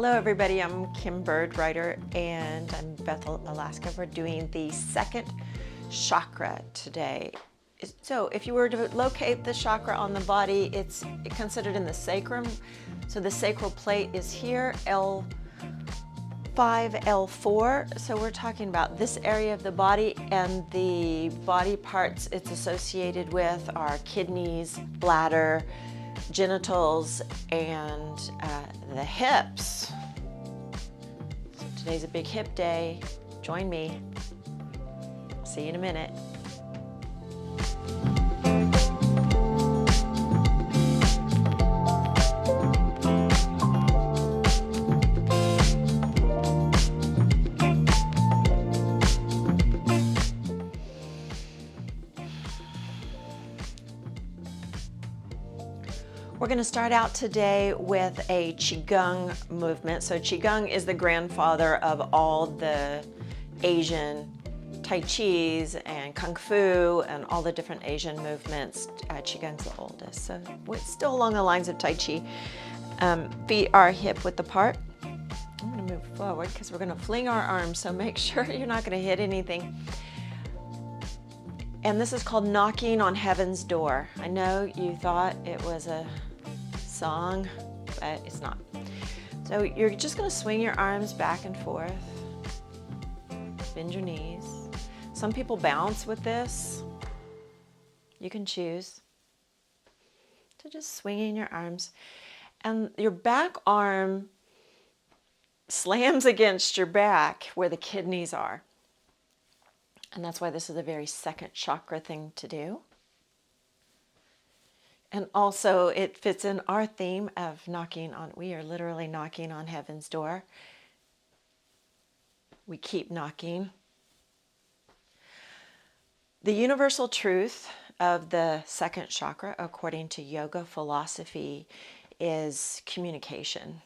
Hello everybody, I'm Kim Byrd-Rider and I'm Bethel, Alaska. We're doing the second chakra today. So if you were to locate the chakra on the body, it's considered in the sacrum. So the sacral plate is here, L5, L4. So we're talking about this area of the body, and the body parts it's associated with are kidneys, bladder, genitals, and the hips. So today's a big hip day. Join me. See you in a minute. We're going to start out today with a Qigong movement. So Qigong is the grandfather of all the Asian Tai Chis and Kung Fu and all the different Asian movements. Qigong's the oldest, so it's still along the lines of Tai Chi. Feet are hip width apart. I'm going to move forward because we're going to fling our arms, so make sure you're not going to hit anything. And this is called Knocking on Heaven's Door. I know you thought it was a song, but it's not. So you're just going to swing your arms back and forth, bend your knees. Some people bounce with this. You can choose to just swinging your arms, and your back arm slams against your back where the kidneys are. And that's why this is a very second chakra thing to do. And also it fits in our theme of we are literally knocking on heaven's door. We keep knocking. The universal truth of the second chakra, according to yoga philosophy, is communication.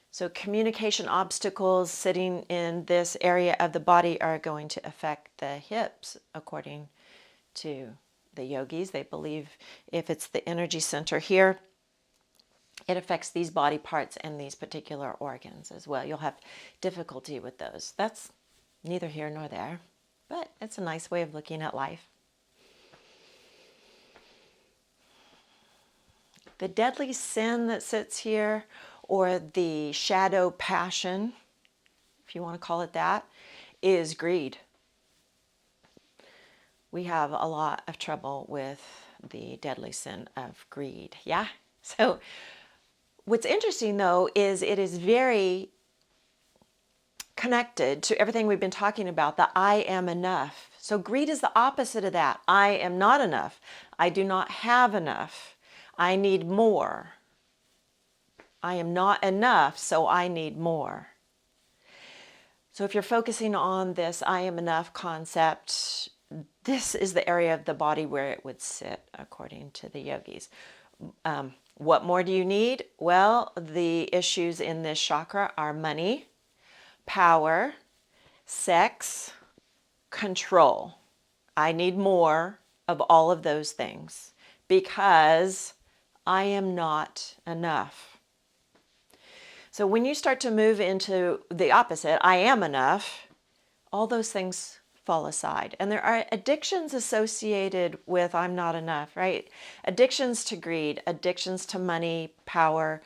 So communication obstacles sitting in this area of the body are going to affect the hips, according to the yogis. They believe if it's the energy center here, it affects these body parts and these particular organs as well. You'll have difficulty with those. That's neither here nor there, but it's a nice way of looking at life. The deadly sin that sits here, or the shadow passion, if you want to call it that, is greed. We have a lot of trouble with the deadly sin of greed. Yeah? So what's interesting though is it is very connected to everything we've been talking about, the I am enough. So greed is the opposite of that. I am not enough. I do not have enough. I need more. I am not enough, so I need more. So if you're focusing on this I am enough concept, this is the area of the body where it would sit, according to the yogis. What more do you need? Well, the issues in this chakra are money, power, sex, control. I need more of all of those things because I am not enough. So when you start to move into the opposite, I am enough, all those things fall aside. And there are addictions associated with I'm not enough, right? Addictions to greed, addictions to money, power,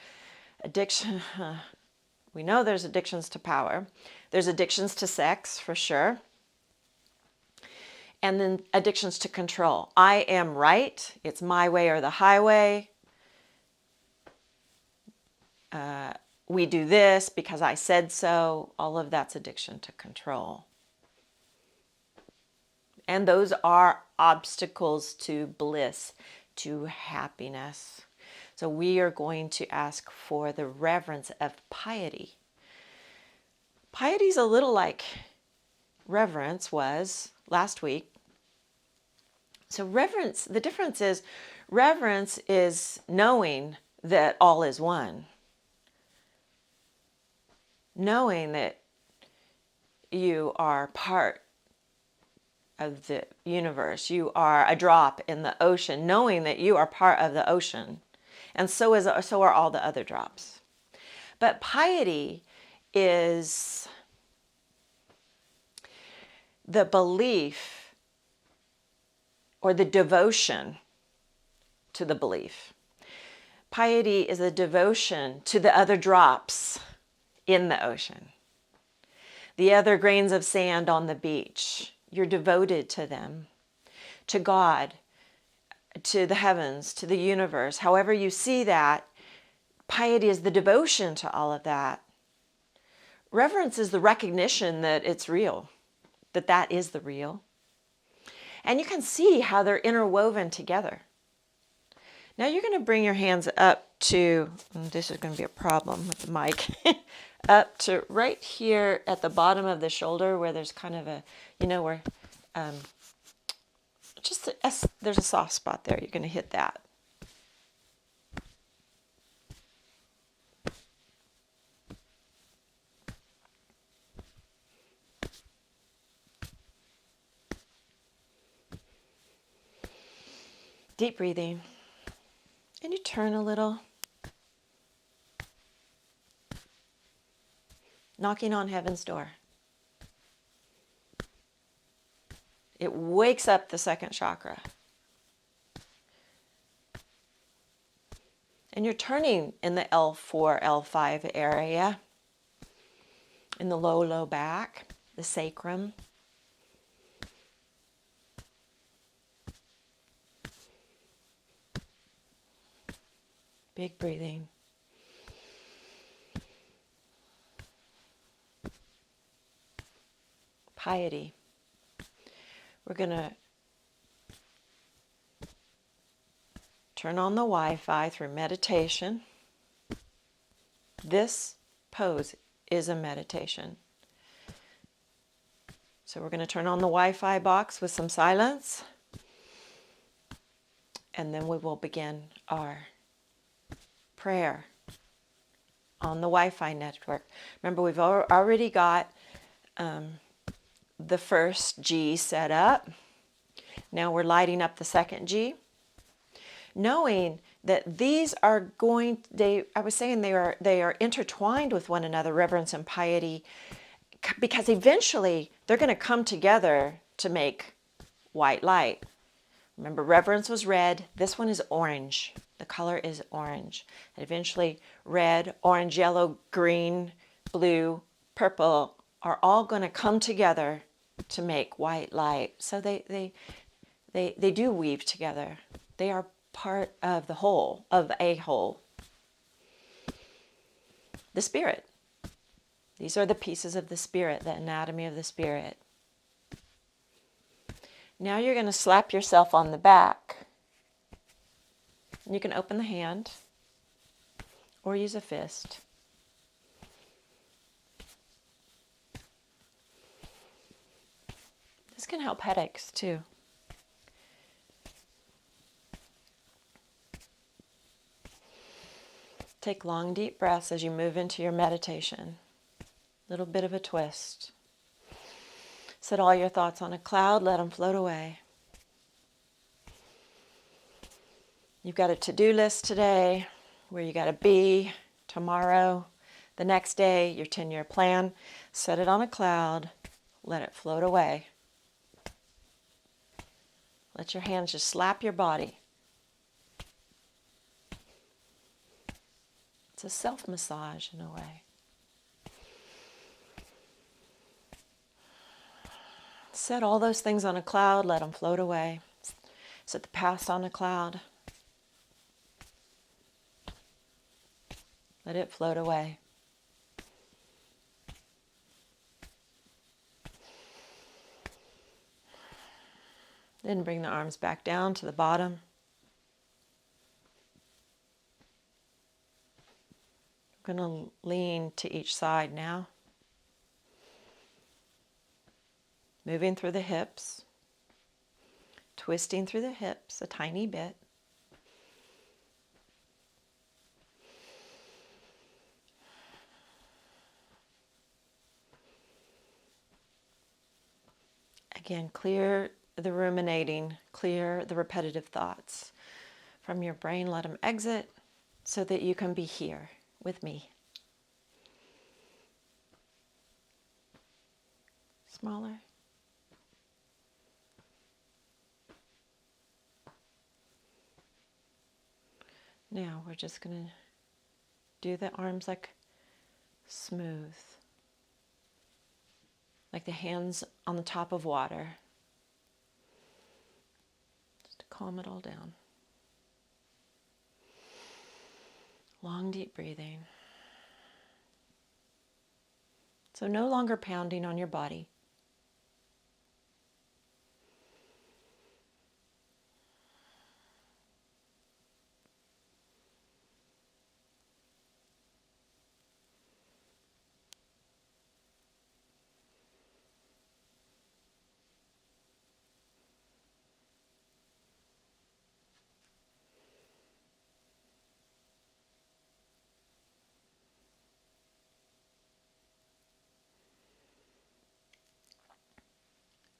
we know there's addictions to power. There's addictions to sex, for sure. And then addictions to control. I am right. It's my way or the highway. We do this because I said so. All of that's addiction to control. And those are obstacles to bliss, to happiness. So we are going to ask for the reverence of piety. Piety is a little like reverence was last week. So reverence, the difference is reverence is knowing that all is one. Knowing that you are part of the universe. You are a drop in the ocean, knowing that you are part of the ocean. And so are all the other drops. But piety is the belief or the devotion to the belief. Piety is a devotion to the other drops in the ocean, the other grains of sand on the beach. You're devoted to them, to God, to the heavens, to the universe. However you see that, piety is the devotion to all of that. Reverence is the recognition that it's real, that that is the real. And you can see how they're interwoven together. Now you're going to bring your hands up to, this is going to be a problem with the mic, up to right here at the bottom of the shoulder where there's kind of a, where there's a soft spot there. You're going to hit that. Deep breathing. And you turn a little. Knocking on heaven's door. It wakes up the second chakra. And you're turning in the L4, L5 area, in the low back, the sacrum. Big breathing. Piety. We're going to turn on the Wi-Fi through meditation. This pose is a meditation. So we're going to turn on the Wi-Fi box with some silence. And then we will begin our prayer on the Wi-Fi network. Remember, we've already got the first G set up. Now we're lighting up the second G, knowing that these are I was saying they are intertwined with one another, reverence and piety, because eventually they're going to come together to make white light. Remember, reverence was red. This one is orange. The color is orange. And eventually red, orange, yellow, green, blue, purple are all going to come together to make white light. So they do weave together. They are part of the whole, of a whole. The spirit. These are the pieces of the spirit, the anatomy of the spirit. Now you're going to slap yourself on the back. You can open the hand or use a fist. This can help headaches too. Take long, deep breaths as you move into your meditation. Little bit of a twist. Set all your thoughts on a cloud, let them float away. You've got a to-do list today, where you got to be tomorrow, the next day, your 10-year plan. Set it on a cloud, let it float away. Let your hands just slap your body. It's a self-massage in a way. Set all those things on a cloud, let them float away. Set the past on a cloud. Let it float away. Then bring the arms back down to the bottom. We're going to lean to each side now. Moving through the hips. Twisting through the hips a tiny bit. Again, clear the ruminating, clear the repetitive thoughts from your brain. Let them exit so that you can be here with me. Smaller. Now we're just going to do the arms like smooth, like the hands on the top of water, just to calm it all down. Long, deep breathing. So no longer pounding on your body.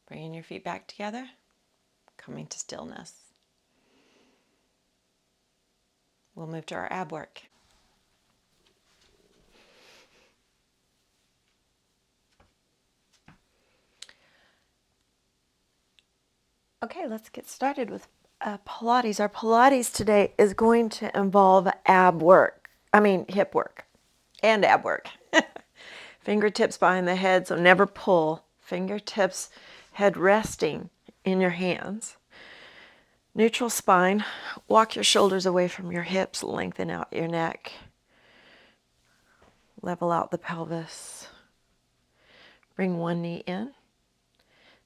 Bringing your feet back together, coming to stillness. We'll move to our ab work. Okay, let's get started with Pilates. Our Pilates today is going to involve hip work and ab work. Fingertips behind the head, so never pull. Fingertips, head resting in your hands. Neutral spine. Walk your shoulders away from your hips. Lengthen out your neck. Level out the pelvis. Bring one knee in.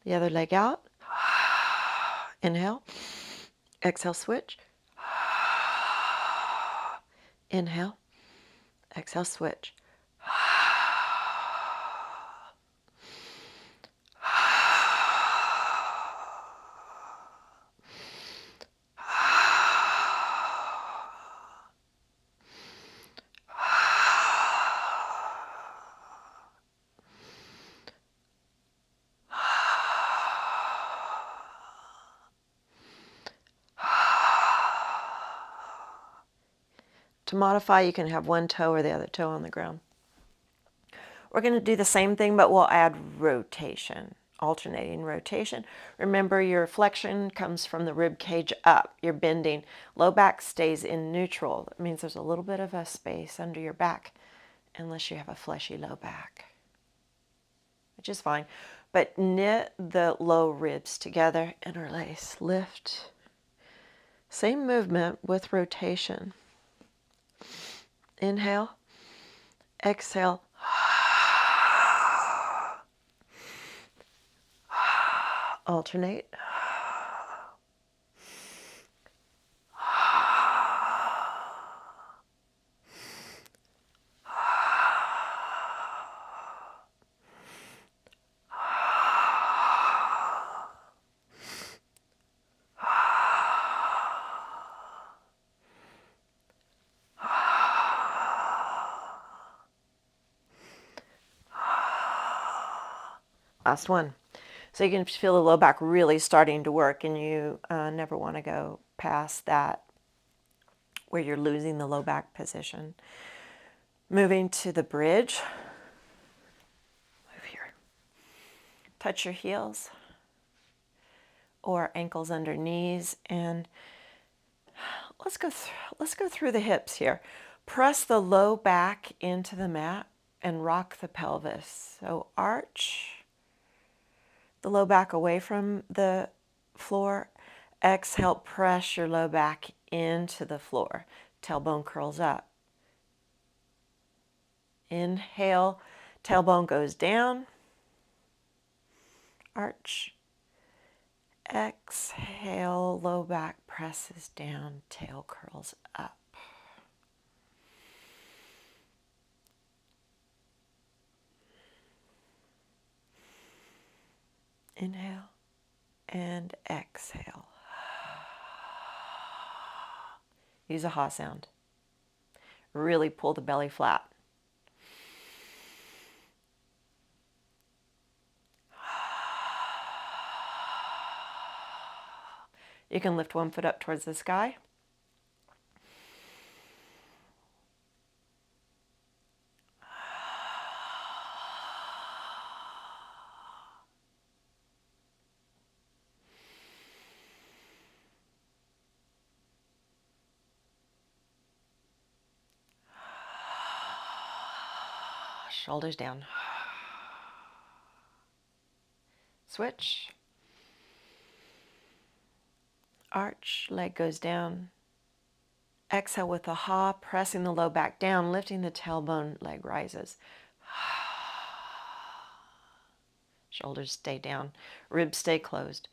The other leg out. Inhale. Exhale, switch. Inhale. Exhale, switch. To modify, you can have one toe or the other toe on the ground. We're going to do the same thing, but we'll add rotation, alternating rotation. Remember, your flexion comes from the rib cage up. You're bending. Low back stays in neutral. It means there's a little bit of a space under your back, unless you have a fleshy low back, which is fine. But knit the low ribs together, interlace, lift. Same movement with rotation. Inhale, exhale. Alternate. Last one. So you can feel the low back really starting to work, and you never want to go past that where you're losing the low back position. Moving to the bridge. Move here. Touch your heels or ankles under knees, and let's go through the hips here. Press the low back into the mat and rock the pelvis. So arch the low back away from the floor. Exhale, press your low back into the floor. Tailbone curls up. Inhale, tailbone goes down. Arch. Exhale, low back presses down, tail curls up. Inhale and exhale. Use a ha sound. Really pull the belly flat. You can lift one foot up towards the sky. Shoulders down. Switch. Arch, leg goes down. Exhale with a ha, pressing the low back down, lifting the tailbone, leg rises. Shoulders stay down, ribs stay closed.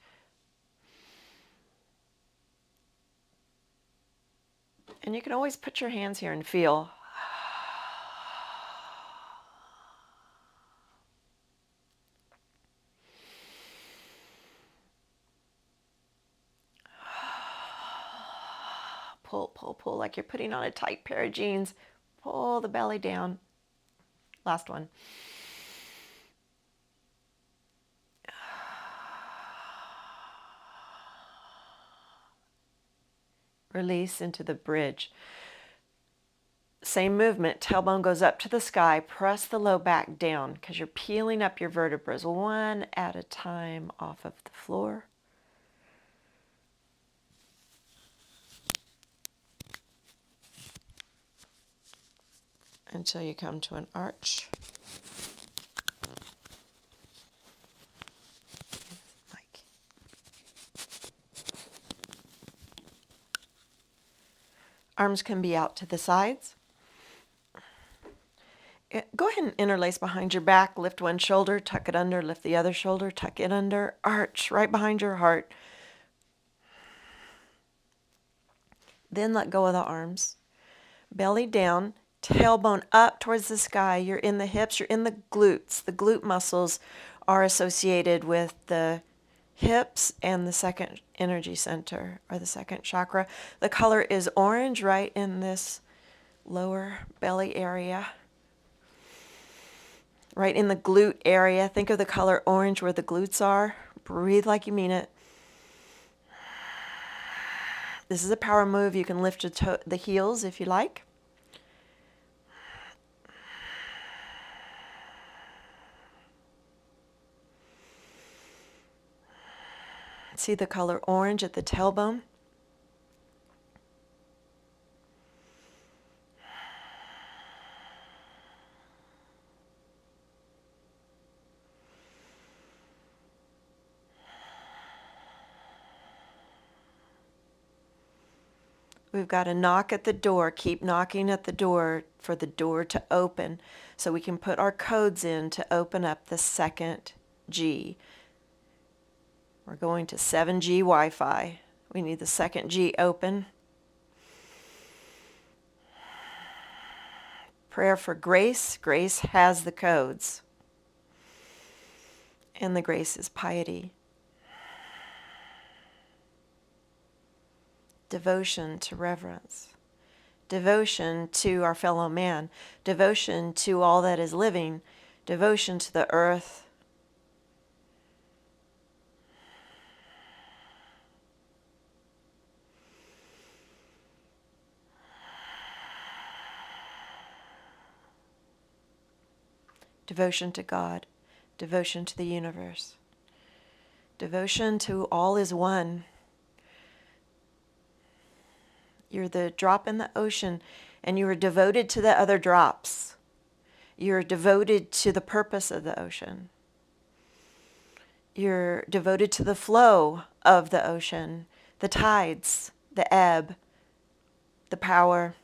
And you can always put your hands here and feel. Pull, pull, pull, like you're putting on a tight pair of jeans. Pull the belly down. Last one. Release into the bridge. Same movement, tailbone goes up to the sky, press the low back down because you're peeling up your vertebrae one at a time off of the floor. Until you come to an arch. Arms can be out to the sides. Go ahead and interlace behind your back. Lift one shoulder, tuck it under, lift the other shoulder, tuck it under, arch right behind your heart. Then let go of the arms. Belly down, tailbone up towards the sky. You're in the hips, you're in the glutes. The glute muscles are associated with the hips and the second energy center, or the second chakra. The color is orange right in this lower belly area. Right in the glute area. Think of the color orange where the glutes are. Breathe like you mean it. This is a power move. You can lift the heels if you like. See the color orange at the tailbone? We've got a knock at the door. Keep knocking at the door for the door to open so we can put our codes in to open up the second G. We're going to 7G Wi-Fi. We need the second G open. Prayer for grace. Grace has the codes. And the grace is piety. Devotion to reverence. Devotion to our fellow man. Devotion to all that is living. Devotion to the earth. Devotion to God. Devotion to the universe. Devotion to all is one. You're the drop in the ocean, and you are devoted to the other drops. You're devoted to the purpose of the ocean. You're devoted to the flow of the ocean, the tides, the ebb, the power.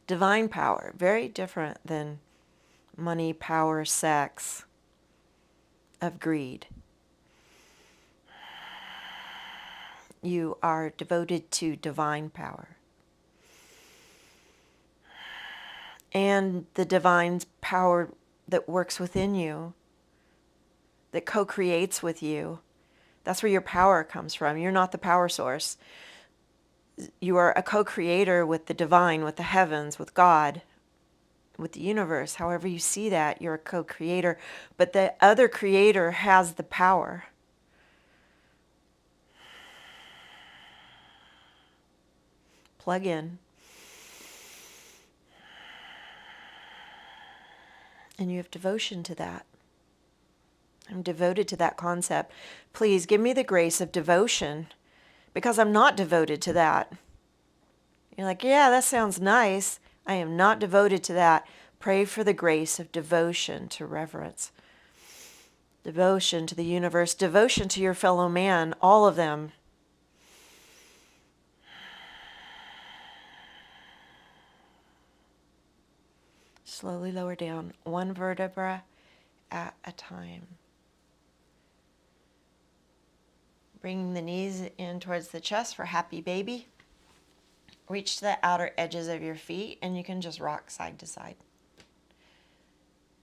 Divine power, very different than money, power, sex, of greed. You are devoted to divine power. And the divine power that works within you, that co-creates with you. That's where your power comes from. You're not the power source. You are a co-creator with the divine, with the heavens, with God, with the universe. However you see that, you're a co-creator. But the other creator has the power. Plug in. And you have devotion to that. I'm devoted to that concept. Please give me the grace of devotion, because I'm not devoted to that. You're like, yeah, that sounds nice. I am not devoted to that. Pray for the grace of devotion to reverence, devotion to the universe, devotion to your fellow man, all of them. Slowly lower down, one vertebra at a time. Bringing the knees in towards the chest for happy baby. Reach to the outer edges of your feet, and you can just rock side to side.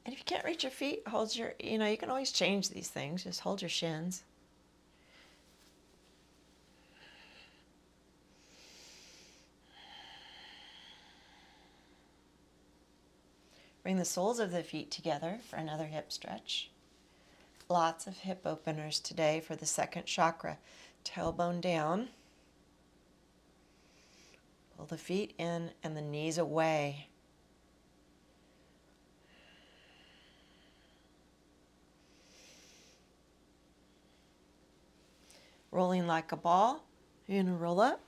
And if you can't reach your feet, hold your, you can always change these things. Just hold your shins. Bring the soles of the feet together for another hip stretch. Lots of hip openers today for the second chakra. Tailbone down. Pull the feet in and the knees away. Rolling like a ball. You're going to roll up.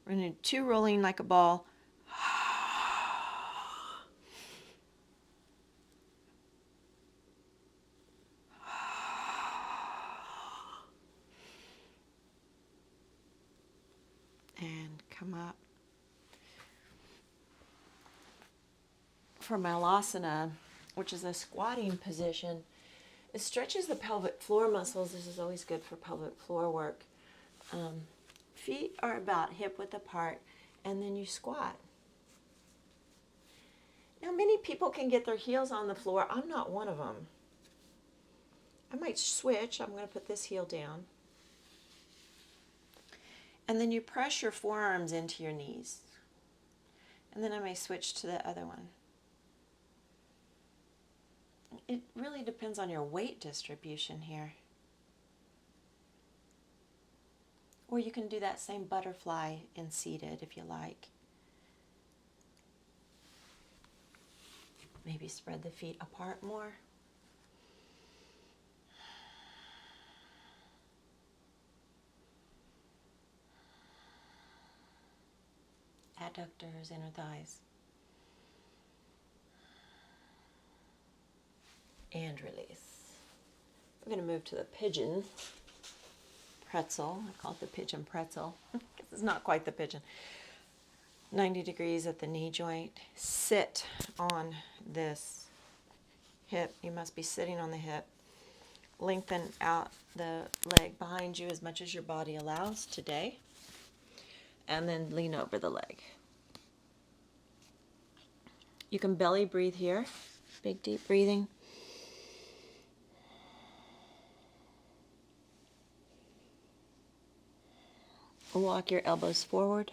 We're going to do 2 rolling like a ball. And come up. For Malasana, which is a squatting position, it stretches the pelvic floor muscles. This is always good for pelvic floor work. Feet are about hip width apart, and then you squat. Now, many people can get their heels on the floor. I'm not one of them. I might switch. I'm going to put this heel down. And then you press your forearms into your knees. And then I may switch to the other one. It really depends on your weight distribution here. Or you can do that same butterfly in seated if you like. Maybe spread the feet apart more. Adductors, inner thighs. And release. We're going to move to the pigeon pretzel. I call it the pigeon pretzel. It's not quite the pigeon. 90 degrees at the knee joint. Sit on this hip. You must be sitting on the hip. Lengthen out the leg behind you as much as your body allows today. And then lean over the leg. You can belly breathe here. Big deep breathing. Walk your elbows forward.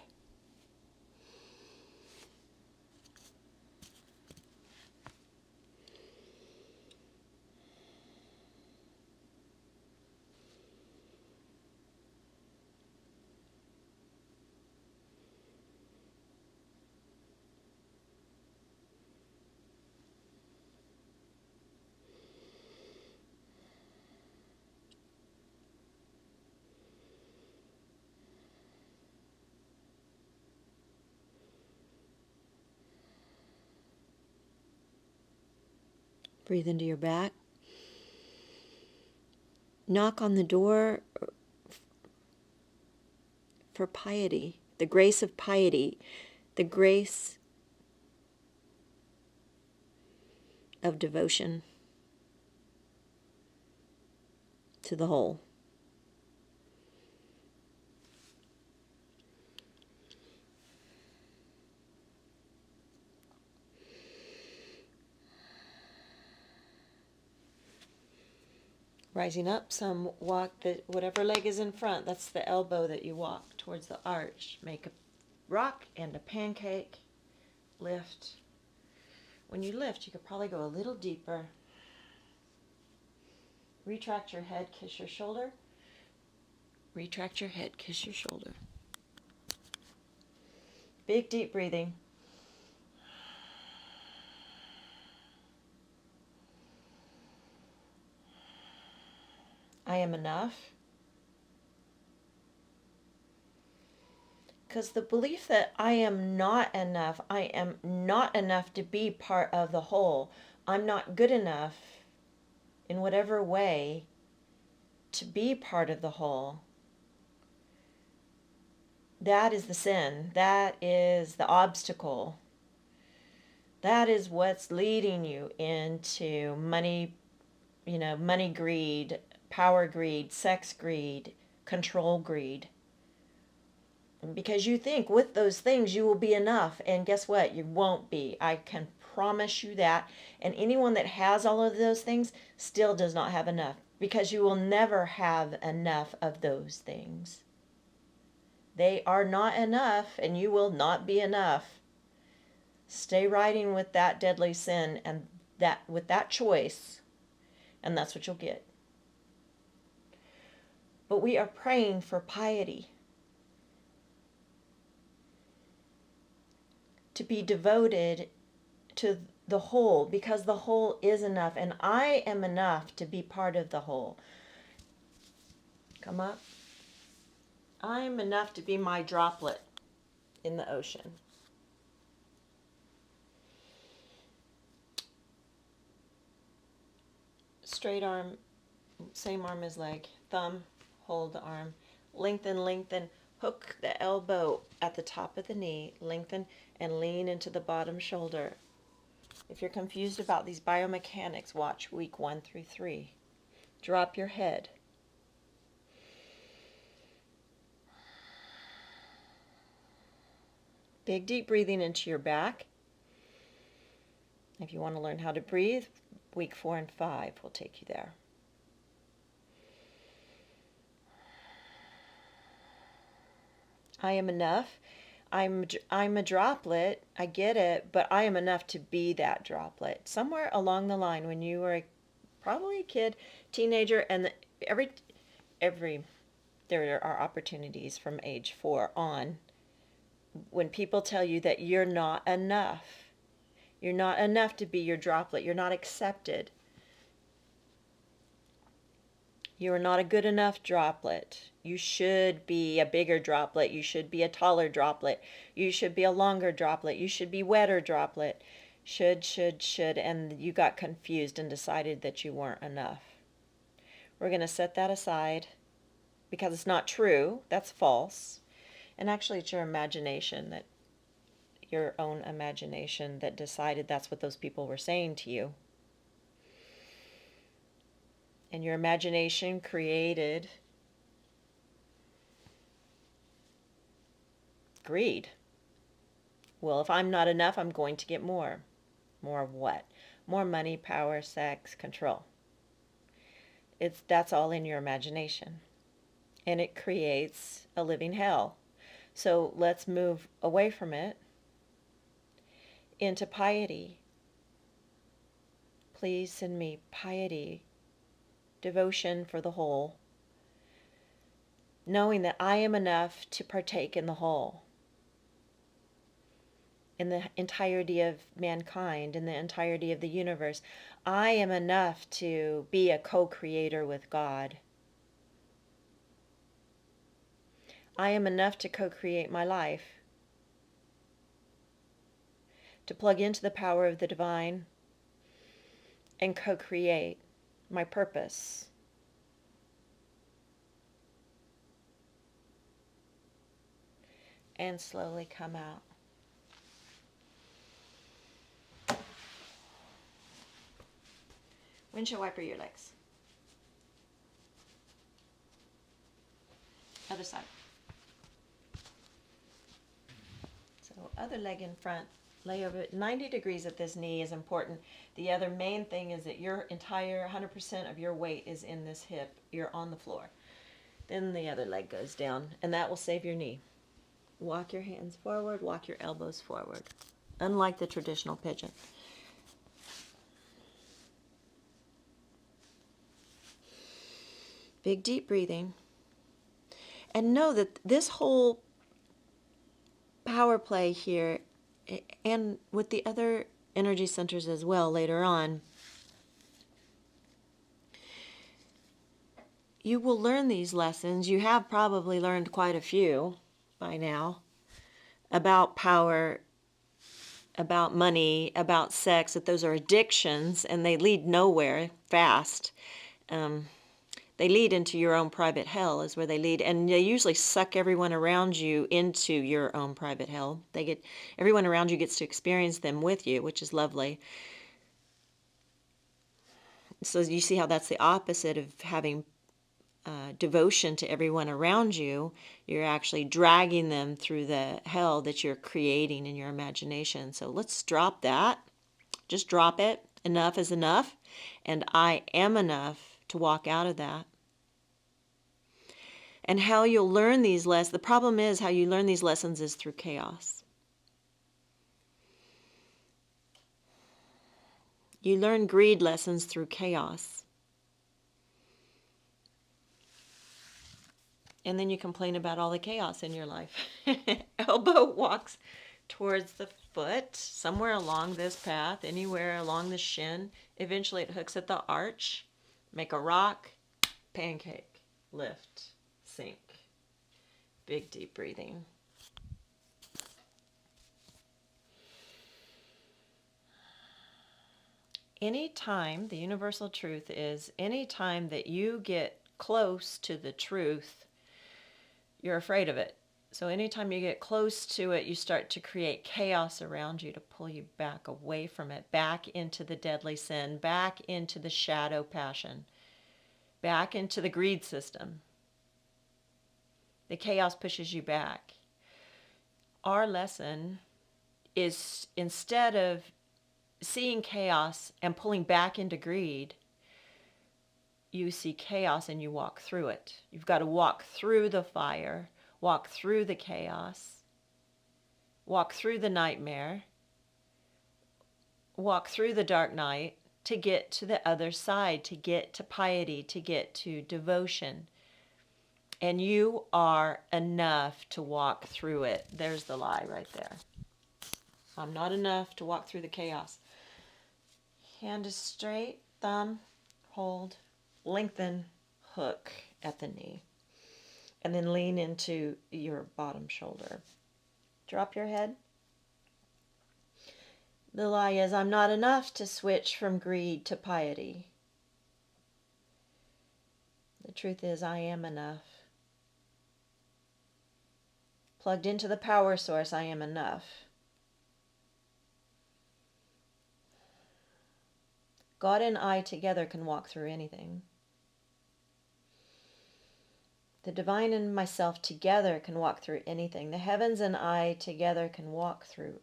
Breathe into your back. Knock on the door for piety, the grace of piety, the grace of devotion to the whole. Rising up, some walk whatever leg is in front, that's the elbow that you walk towards the arch. Make a rock and a pancake. Lift. When you lift, you could probably go a little deeper. Retract your head, kiss your shoulder. Retract your head, kiss your shoulder. Big deep breathing. I am enough. Because the belief that I am not enough to be part of the whole, I'm not good enough in whatever way to be part of the whole, that is the sin. That is the obstacle. That is what's leading you into money, money greed, power greed, sex greed, control greed. Because you think with those things you will be enough, and guess what? You won't be. I can promise you that. And anyone that has all of those things still does not have enough, because you will never have enough of those things. They are not enough, and you will not be enough. Stay riding with that deadly sin and with that choice, and that's what you'll get. But we are praying for piety, to be devoted to the whole, because the whole is enough, and I am enough to be part of the whole. Come up. I'm enough to be my droplet in the ocean. Straight arm, same arm as leg. Thumb, hold the arm. Lengthen, lengthen. Hook the elbow at the top of the knee. Lengthen and lean into the bottom shoulder. If you're confused about these biomechanics, watch week 1 through 3. Drop your head. Big deep breathing into your back. If you want to learn how to breathe, week 4 and 5 will take you there. I am enough. I'm a droplet. I get it, but I am enough to be that droplet. Somewhere along the line, when you were probably a kid, teenager, and there are opportunities from age 4 on, when people tell you that you're not enough. You're not enough to be your droplet. You're not accepted. You are not a good enough droplet. You should be a bigger droplet. You should be a taller droplet. You should be a longer droplet. You should be wetter droplet. Should. And you got confused and decided that you weren't enough. We're going to set that aside because it's not true. That's false. And actually, it's your imagination, your own imagination, that decided that's what those people were saying to you. And your imagination created greed. Well, if I'm not enough, I'm going to get more. More of what? More money, power, sex, control. That's all in your imagination. And it creates a living hell. So let's move away from it into piety. Please send me piety, devotion for the whole, knowing that I am enough to partake in the whole, in the entirety of mankind, in the entirety of the universe. I am enough to be a co-creator with God. I am enough to co-create my life, to plug into the power of the divine and co-create my purpose. And slowly come out. Windshield wiper your legs. Other side. So other leg in front. Lay over it. 90 degrees at this knee is important. The other main thing is that your entire 100% of your weight is in this hip. You're on the floor. Then the other leg goes down, and that will save your knee. Walk your hands forward, walk your elbows forward, unlike the traditional pigeon. Big deep breathing. And know that this whole power play here, and with the other energy centers as well later on, you will learn these lessons. You have probably learned quite a few by now. about power, about money, about sex, that those are addictions and they lead nowhere fast. They lead into your own private hell is where they lead, and they usually suck everyone around you into your own private hell. Everyone around you gets to experience them with you, which is lovely. So you see how that's the opposite of having devotion to everyone around you. You're actually dragging them through the hell that you're creating in your imagination. So let's drop that. Just drop it. Enough is enough. And I am enough to walk out of that. And how you'll learn these lessons, the problem is how you learn these lessons is through chaos. You learn greed lessons through chaos. And then you complain about all the chaos in your life. Elbow walks towards the foot, somewhere along this path, anywhere along the shin. Eventually it hooks at the arch. Make a rock, pancake, lift, sink. Big deep breathing. Anytime, the universal truth is, anytime that you get close to the truth, you're afraid of it. So anytime you get close to it, you start to create chaos around you to pull you back away from it, back into the deadly sin, back into the shadow passion, back into the greed system. The chaos pushes you back. Our lesson is, instead of seeing chaos and pulling back into greed, you see chaos and you walk through it. You've got to walk through the fire, walk through the chaos, walk through the nightmare, walk through the dark night to get to the other side, to get to piety, to get to devotion. And you are enough to walk through it. There's the lie right there. I'm not enough to walk through the chaos. Hand is straight, thumb, hold, lengthen, hook at the knee. And then lean into your bottom shoulder. Drop your head. The lie is, I'm not enough to switch from greed to piety. The truth is, I am enough. Plugged into the power source, I am enough. God and I together can walk through anything. The divine and myself together can walk through anything. The heavens and I together can walk through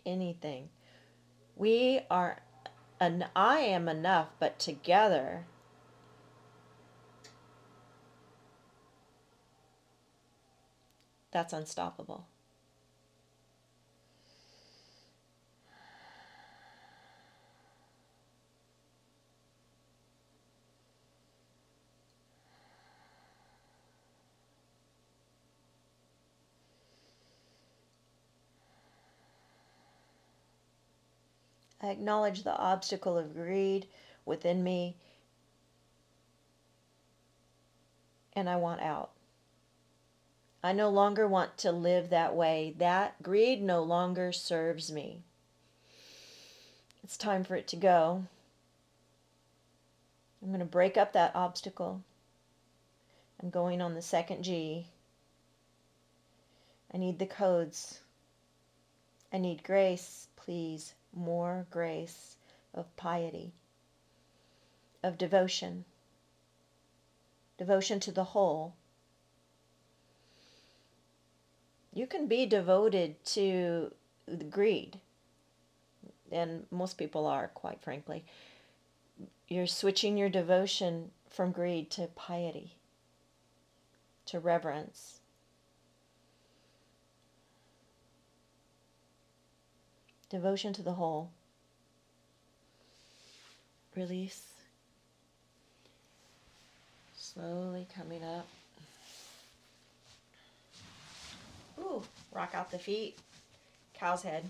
anything. I am enough, but together that's unstoppable. I acknowledge the obstacle of greed within me, and I want out. I no longer want to live that way. That greed no longer serves me. It's time for it to go. I'm going to break up that obstacle. I'm going on the second G. I need the codes. I need grace, please. More grace of piety, of devotion. Devotion to the whole. You can be devoted to the greed, and most people are, quite frankly. You're switching your devotion from greed to piety, to reverence. Devotion to the whole. Release. Slowly coming up. Ooh, rock out the feet. Cow's head.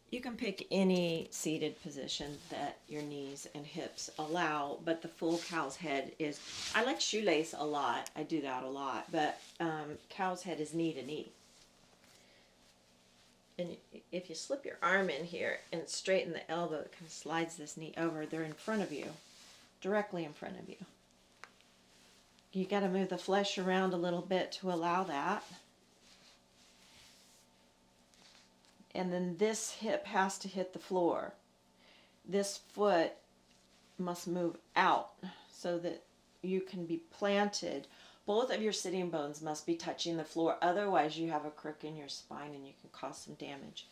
You can pick any seated position that your knees and hips allow, but the full cow's head is, I like shoelace a lot. I do that a lot, but cow's head is knee to knee. And if you slip your arm in here and straighten the elbow, it kind of slides this knee over. They're in front of you, directly in front of you. You got to move the flesh around a little bit to allow that. And then this hip has to hit the floor. This foot must move out so that you can be planted. Both of your sitting bones must be touching the floor. Otherwise, you have a crook in your spine and you can cause some damage.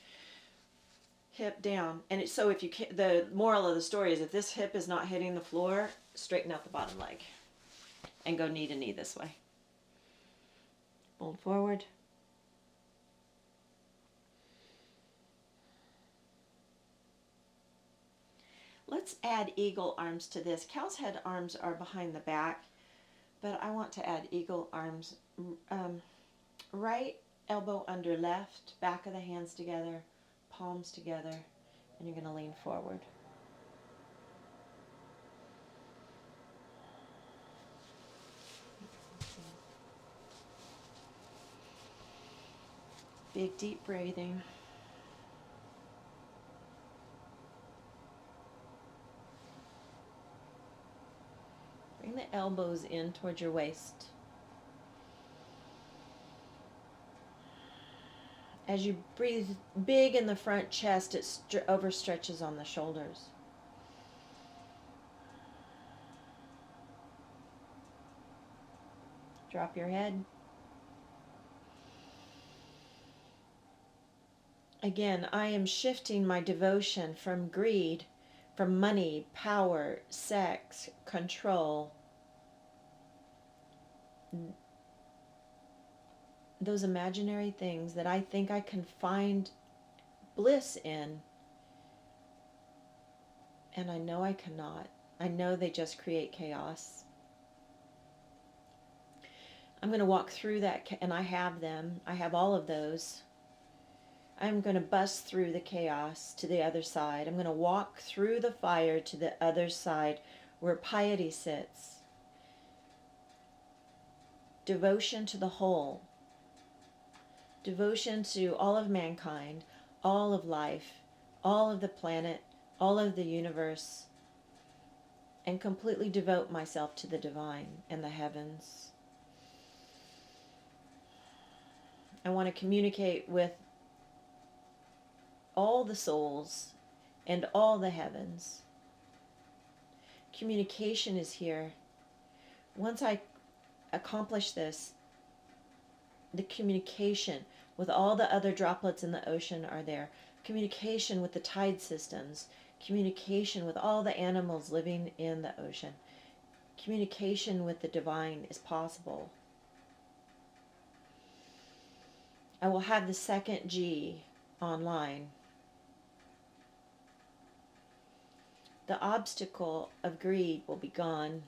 Hip down. And so if you can, the moral of the story is if this hip is not hitting the floor, straighten out the bottom leg and go knee to knee this way. Fold forward. Let's add eagle arms to this. Cow's head arms are behind the back, but I want to add eagle arms. Right elbow under left, back of the hands together, palms together, and you're going to lean forward. Big deep breathing. Bring the elbows in towards your waist. As you breathe big in the front chest, it overstretches on the shoulders. Drop your head. Again, I am shifting my devotion from greed, from money, power, sex, control, those imaginary things that I think I can find bliss in, and I know I cannot. I know they just create chaos. I'm going to walk through that, and I have them. I have all of those. I'm going to bust through the chaos to the other side. I'm going to walk through the fire to the other side where piety sits. Devotion to the whole. Devotion to all of mankind, all of life, all of the planet, all of the universe, and completely devote myself to the divine and the heavens. I want to communicate with all the souls and all the heavens. Communication is here. Once I accomplish this, the communication with all the other droplets in the ocean are there. Communication with the tide systems. Communication with all the animals living in the ocean. Communication with the divine is possible. I will have the second G online. The obstacle of greed will be gone.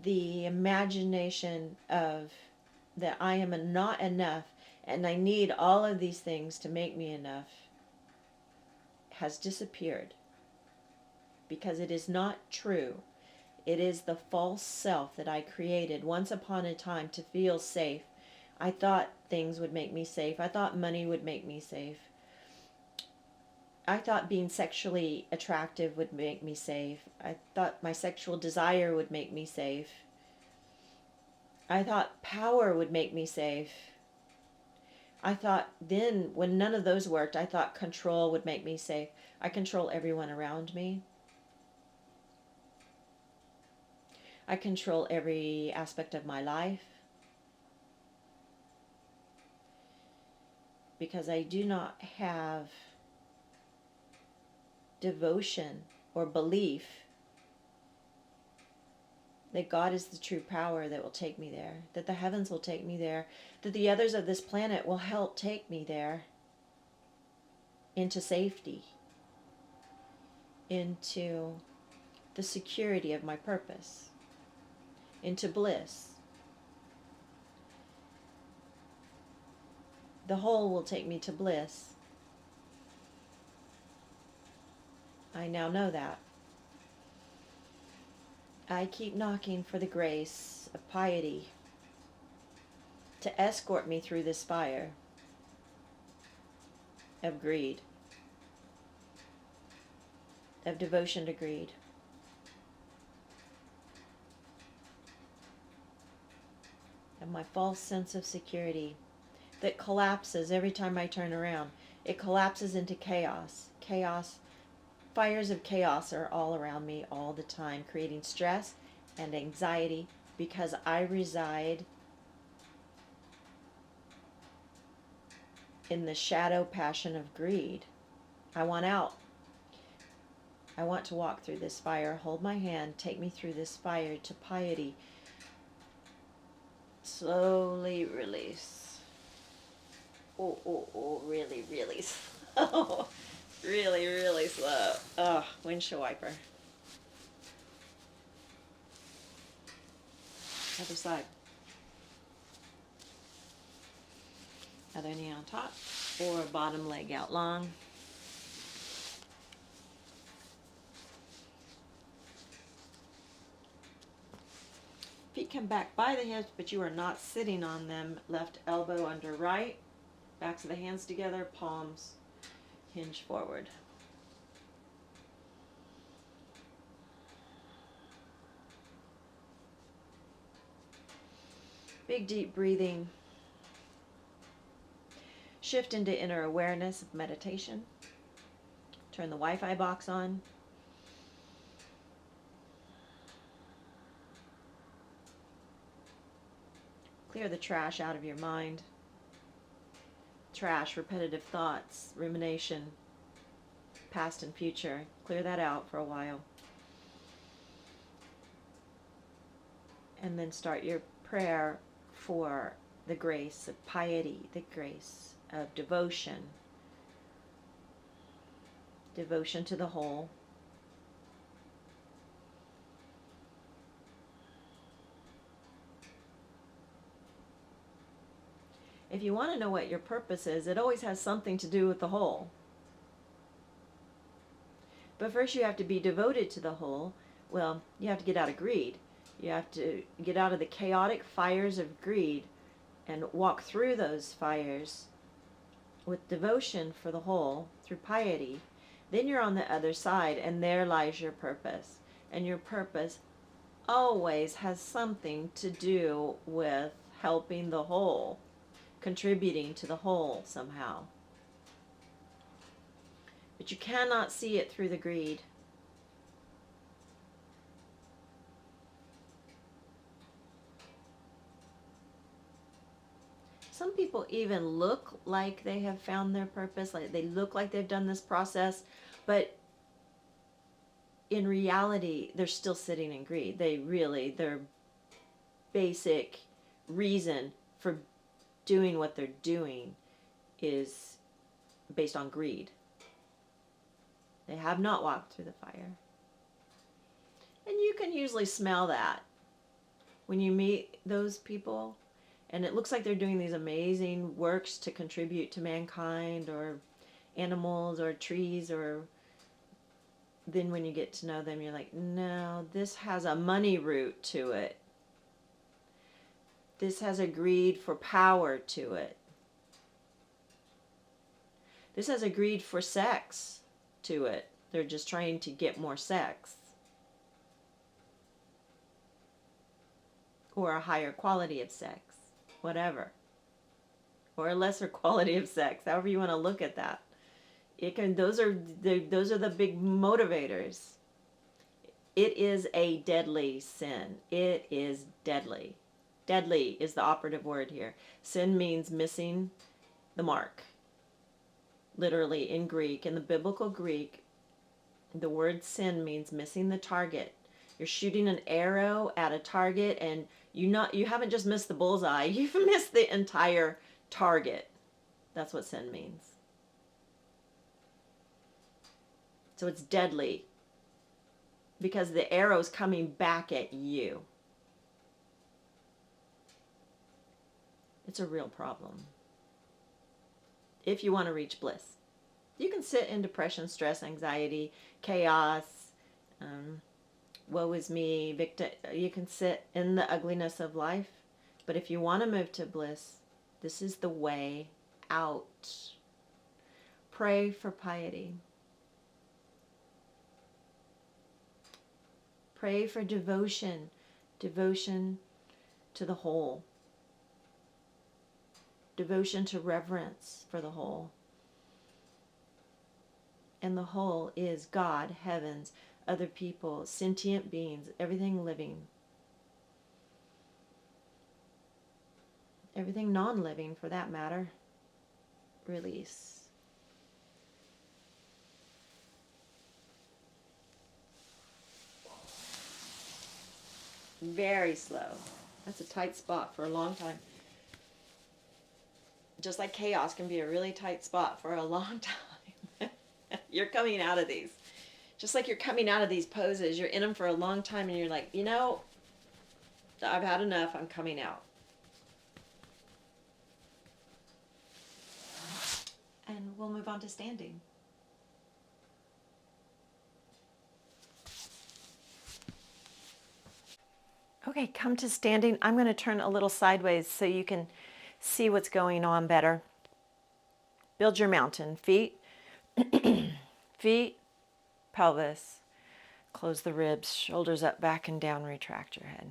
The imagination of that I am not enough and I need all of these things to make me enough has disappeared, because it is not true. It is the false self that I created once upon a time to feel safe. I thought things would make me safe. I thought money would make me safe. I thought being sexually attractive would make me safe. I thought my sexual desire would make me safe. I thought power would make me safe. I thought then, when none of those worked, I thought control would make me safe. I control everyone around me. I control every aspect of my life. Because I do not have devotion or belief that God is the true power that will take me there, that the heavens will take me there, that the others of this planet will help take me there into safety, into the security of my purpose, into bliss. The whole will take me to bliss. I now know that. I keep knocking for the grace of piety to escort me through this fire of greed, of devotion to greed. Of my false sense of security that collapses every time I turn around. It collapses into chaos. Chaos, fires of chaos are all around me all the time, creating stress and anxiety because I reside in the shadow passion of greed. I want out. I want to walk through this fire. Hold my hand. Take me through this fire to piety. Slowly release. Oh, oh, oh, really, really slow. Really, really slow. Oh, windshield wiper. Other side. Other knee on top or bottom leg out long. Feet come back by the hips, but you are not sitting on them. Left elbow under right. Backs of the hands together, palms hinge forward. Big deep breathing. Shift into inner awareness of meditation. Turn the Wi-Fi box on. Clear the trash out of your mind. Trash, repetitive thoughts, rumination, past and future. Clear that out for a while. And then start your prayer for the grace of piety, the grace of devotion. Devotion to the whole. If you want to know what your purpose is, it always has something to do with the whole. But first you have to be devoted to the whole. Well, you have to get out of greed. You have to get out of the chaotic fires of greed and walk through those fires with devotion for the whole through piety. Then you're on the other side, and there lies your purpose. And your purpose always has something to do with helping the whole, contributing to the whole somehow. But you cannot see it through the greed. Some people even look like they have found their purpose, like they look like they've done this process, but in reality, they're still sitting in greed. Their basic reason for doing what they're doing is based on greed. They have not walked through the fire. And you can usually smell that when you meet those people. And it looks like they're doing these amazing works to contribute to mankind or animals or trees, or then when you get to know them, you're like, no, this has a money root to it. This has a greed for power to it. This has a greed for sex to it. They're just trying to get more sex. Or a higher quality of sex. Whatever. Or a lesser quality of sex. However you want to look at that. Those are the big motivators. It is a deadly sin. It is deadly. Deadly is the operative word here. Sin means missing the mark. Literally in Greek, in the biblical Greek, the word sin means missing the target. You're shooting an arrow at a target and you haven't just missed the bullseye, you've missed the entire target. That's what sin means. So it's deadly because the arrow's coming back at you. It's a real problem if you want to reach bliss. You can sit in depression, stress, anxiety, chaos, woe is me, victim. You can sit in the ugliness of life. But if you want to move to bliss, this is the way out. Pray for piety. Pray for devotion. Devotion to the whole. Devotion to reverence for the whole. And the whole is God, heavens, other people, sentient beings, everything living. Everything non-living, for that matter. Release. Very slow. That's a tight spot for a long time. Just like chaos can be a really tight spot for a long time. You're coming out of these. Just like you're coming out of these poses, you're in them for a long time and you're like, you know, I've had enough, I'm coming out. And we'll move on to standing. Okay, come to standing. I'm going to turn a little sideways so you can see what's going on better. Build your mountain. Feet, feet, pelvis. Close the ribs, shoulders up, back and down, retract your head.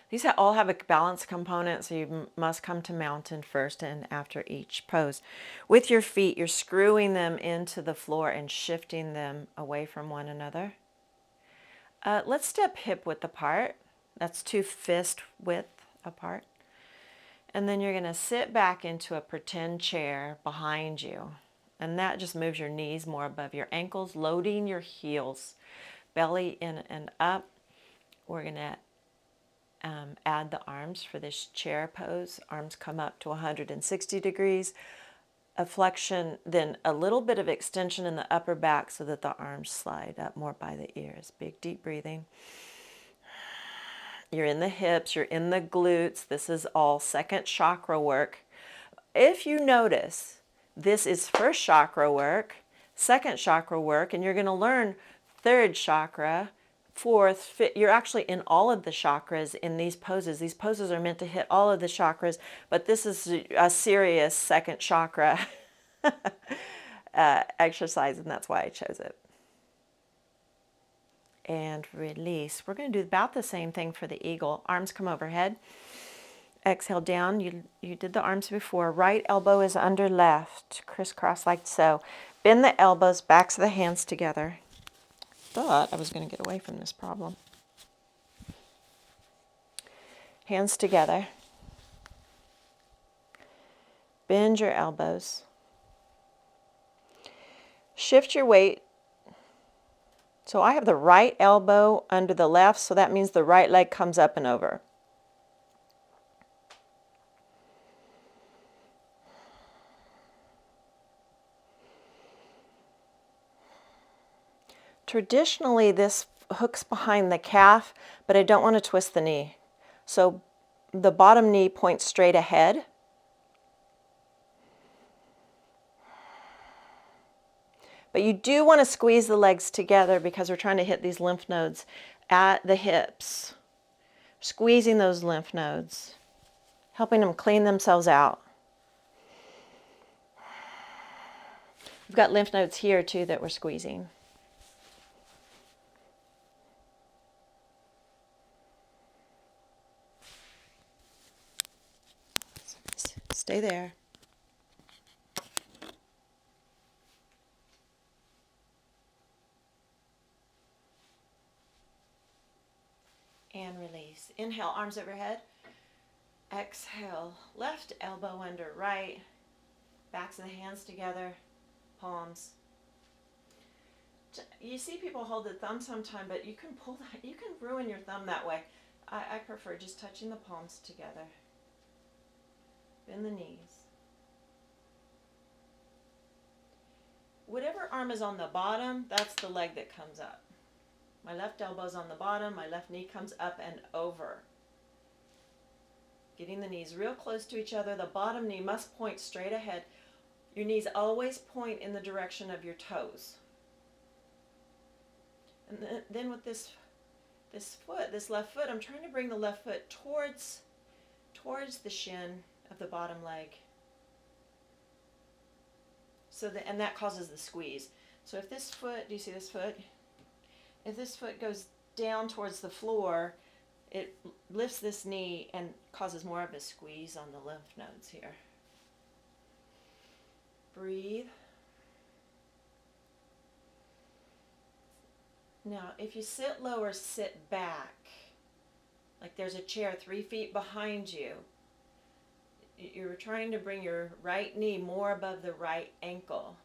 These all have a balance component, so you must come to mountain first and after each pose. With your feet, you're screwing them into the floor and shifting them away from one another. Let's step hip width apart. That's 2 fist width apart. And then you're going to sit back into a pretend chair behind you. And that just moves your knees more above your ankles, loading your heels, belly in and up. We're going to add the arms for this chair pose. Arms come up to 160 degrees. A flexion, then a little bit of extension in the upper back so that the arms slide up more by the ears. Big, deep breathing. You're in the hips, you're in the glutes. This is all second chakra work. If you notice, this is first chakra work, second chakra work, and you're going to learn third chakra, fourth, fifth. You're actually in all of the chakras in these poses. These poses are meant to hit all of the chakras, but this is a serious second chakra exercise, and that's why I chose it. And release. We're going to do about the same thing for the eagle. Arms come overhead. Exhale down. You did the arms before. Right elbow is under left. Crisscross like so. Bend the elbows, backs of the hands together. Thought I was going to get away from this problem. Hands together. Bend your elbows. Shift your weight. So I have the right elbow under the left, so that means the right leg comes up and over. Traditionally, this hooks behind the calf, but I don't want to twist the knee. So the bottom knee points straight ahead. But you do want to squeeze the legs together because we're trying to hit these lymph nodes at the hips. Squeezing those lymph nodes, helping them clean themselves out. We've got lymph nodes here too that we're squeezing. Stay there. And release. Inhale, arms overhead. Exhale, left elbow under right. Backs of the hands together, palms. You see people hold the thumb sometime, but you can pull that. You can ruin your thumb that way. I prefer just touching the palms together. Bend the knees. Whatever arm is on the bottom, that's the leg that comes up. My left elbow's on the bottom, my left knee comes up and over. Getting the knees real close to each other. The bottom knee must point straight ahead. Your knees always point in the direction of your toes. And then with this left foot, I'm trying to bring the left foot towards the shin of the bottom leg. And that causes the squeeze. So if this foot, do you see this foot? If this foot goes down towards the floor, it lifts this knee and causes more of a squeeze on the lymph nodes here. Breathe. Now, if you sit low or sit back, like there's a chair 3 feet behind you, you're trying to bring your right knee more above the right ankle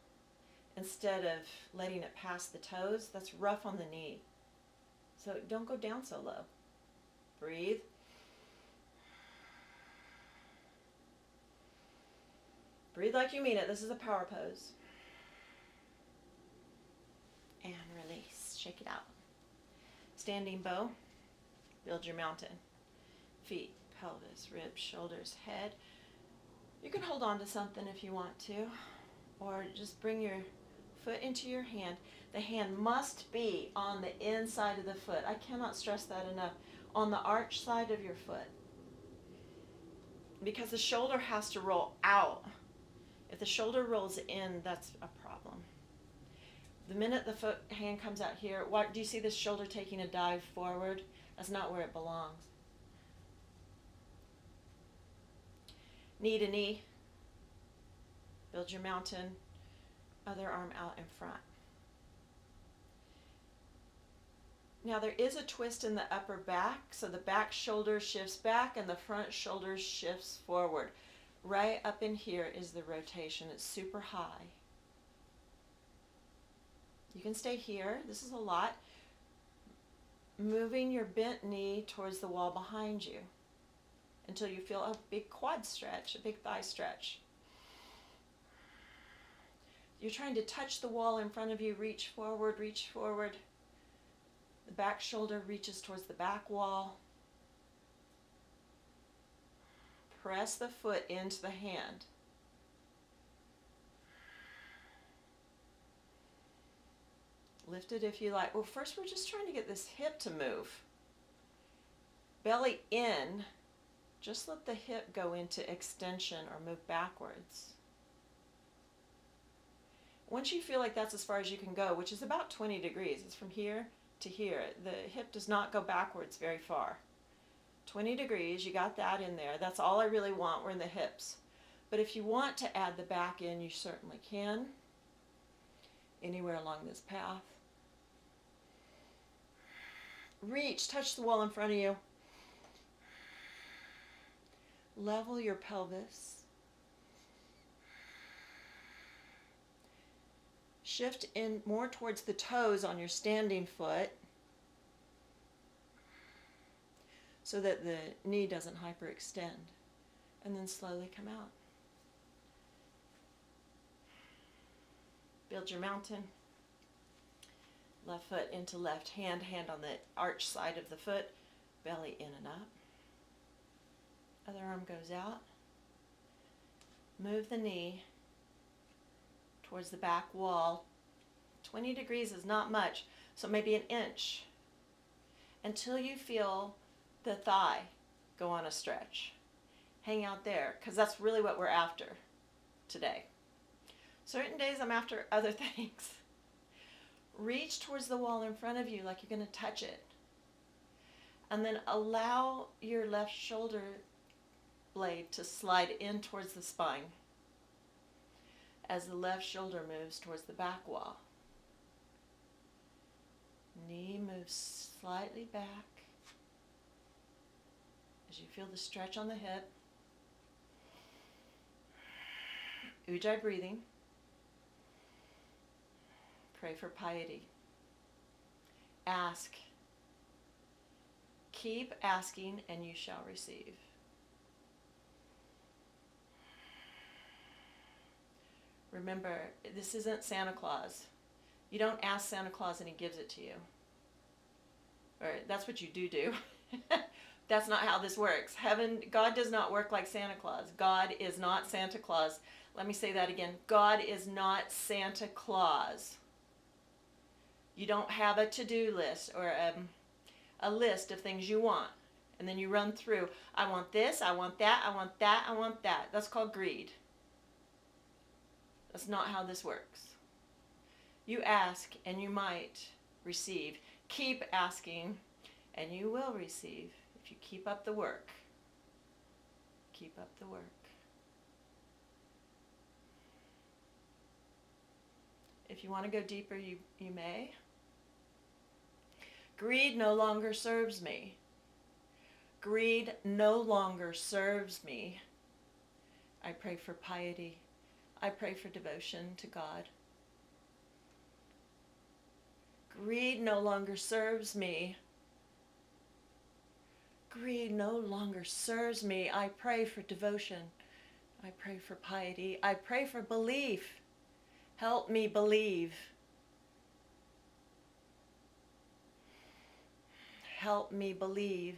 instead of letting it pass the toes. That's rough on the knee. So don't go down so low. Breathe. Breathe like you mean it. This is a power pose. And release. Shake it out. Standing bow. Build your mountain. Feet, pelvis, ribs, shoulders, head. You can hold on to something if you want to, or just bring your foot into your hand. The hand must be on the inside of the foot. I cannot stress that enough. On the arch side of your foot. Because the shoulder has to roll out. If the shoulder rolls in, that's a problem. The minute the hand comes out here, do you see this shoulder taking a dive forward? That's not where it belongs. Knee to knee. Build your mountain. Other arm out in front. Now there is a twist in the upper back, so the back shoulder shifts back and the front shoulder shifts forward. Right up in here is the rotation. It's super high. You can stay here. This is a lot. Moving your bent knee towards the wall behind you until you feel a big quad stretch, a big thigh stretch. You're trying to touch the wall in front of you. Reach forward, reach forward. The back shoulder reaches towards the back wall. Press the foot into the hand. Lift it if you like. Well, first we're just trying to get this hip to move. Belly in. Just let the hip go into extension or move backwards. Once you feel like that's as far as you can go, which is about 20 degrees, it's from here to here. The hip does not go backwards very far. 20 degrees, you got that in there. That's all I really want. We're in the hips. But if you want to add the back in, you certainly can. Anywhere along this path. Reach, touch the wall in front of you. Level your pelvis. Shift in more towards the toes on your standing foot so that the knee doesn't hyperextend. And then slowly come out. Build your mountain. Left foot into left hand, hand on the arch side of the foot, belly in and up. Other arm goes out. Move the knee towards the back wall. 20 degrees is not much, so maybe an inch, until you feel the thigh go on a stretch. Hang out there, because that's really what we're after today. Certain days I'm after other things. Reach towards the wall in front of you like you're going to touch it. And then allow your left shoulder blade to slide in towards the spine as the left shoulder moves towards the back wall. Knee moves slightly back as you feel the stretch on the hip. Ujjayi breathing. Pray for piety. Ask. Keep asking and you shall receive. Remember, this isn't Santa Claus. You don't ask Santa Claus and he gives it to you. Or that's what you do. That's not how this works. God does not work like Santa Claus. God is not Santa Claus. Let me say that again. God is not Santa Claus. You don't have a to-do list or a list of things you want. And then you run through, I want this, I want that, I want that, I want that. That's called greed. That's not how this works. You ask and you might receive. Keep asking and you will receive if you keep up the work. Keep up the work. If you want to go deeper, you may. Greed no longer serves me. Greed no longer serves me. I pray for piety. I pray for devotion to God. Greed no longer serves me. Greed no longer serves me. I pray for devotion. I pray for piety. I pray for belief. Help me believe. Help me believe.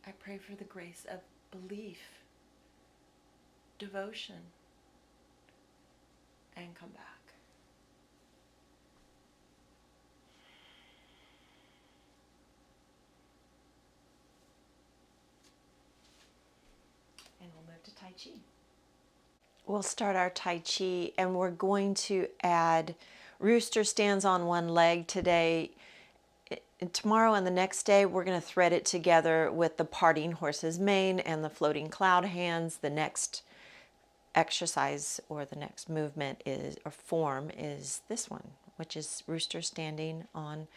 I pray for the grace of belief, devotion, and come back. And we'll move to Tai Chi. We'll start our Tai Chi, and we're going to add rooster stands on one leg today. Tomorrow and the next day, we're going to thread it together with the parting horse's mane and the floating cloud hands. The next exercise or the next movement is, or form, is this one, which is rooster standing on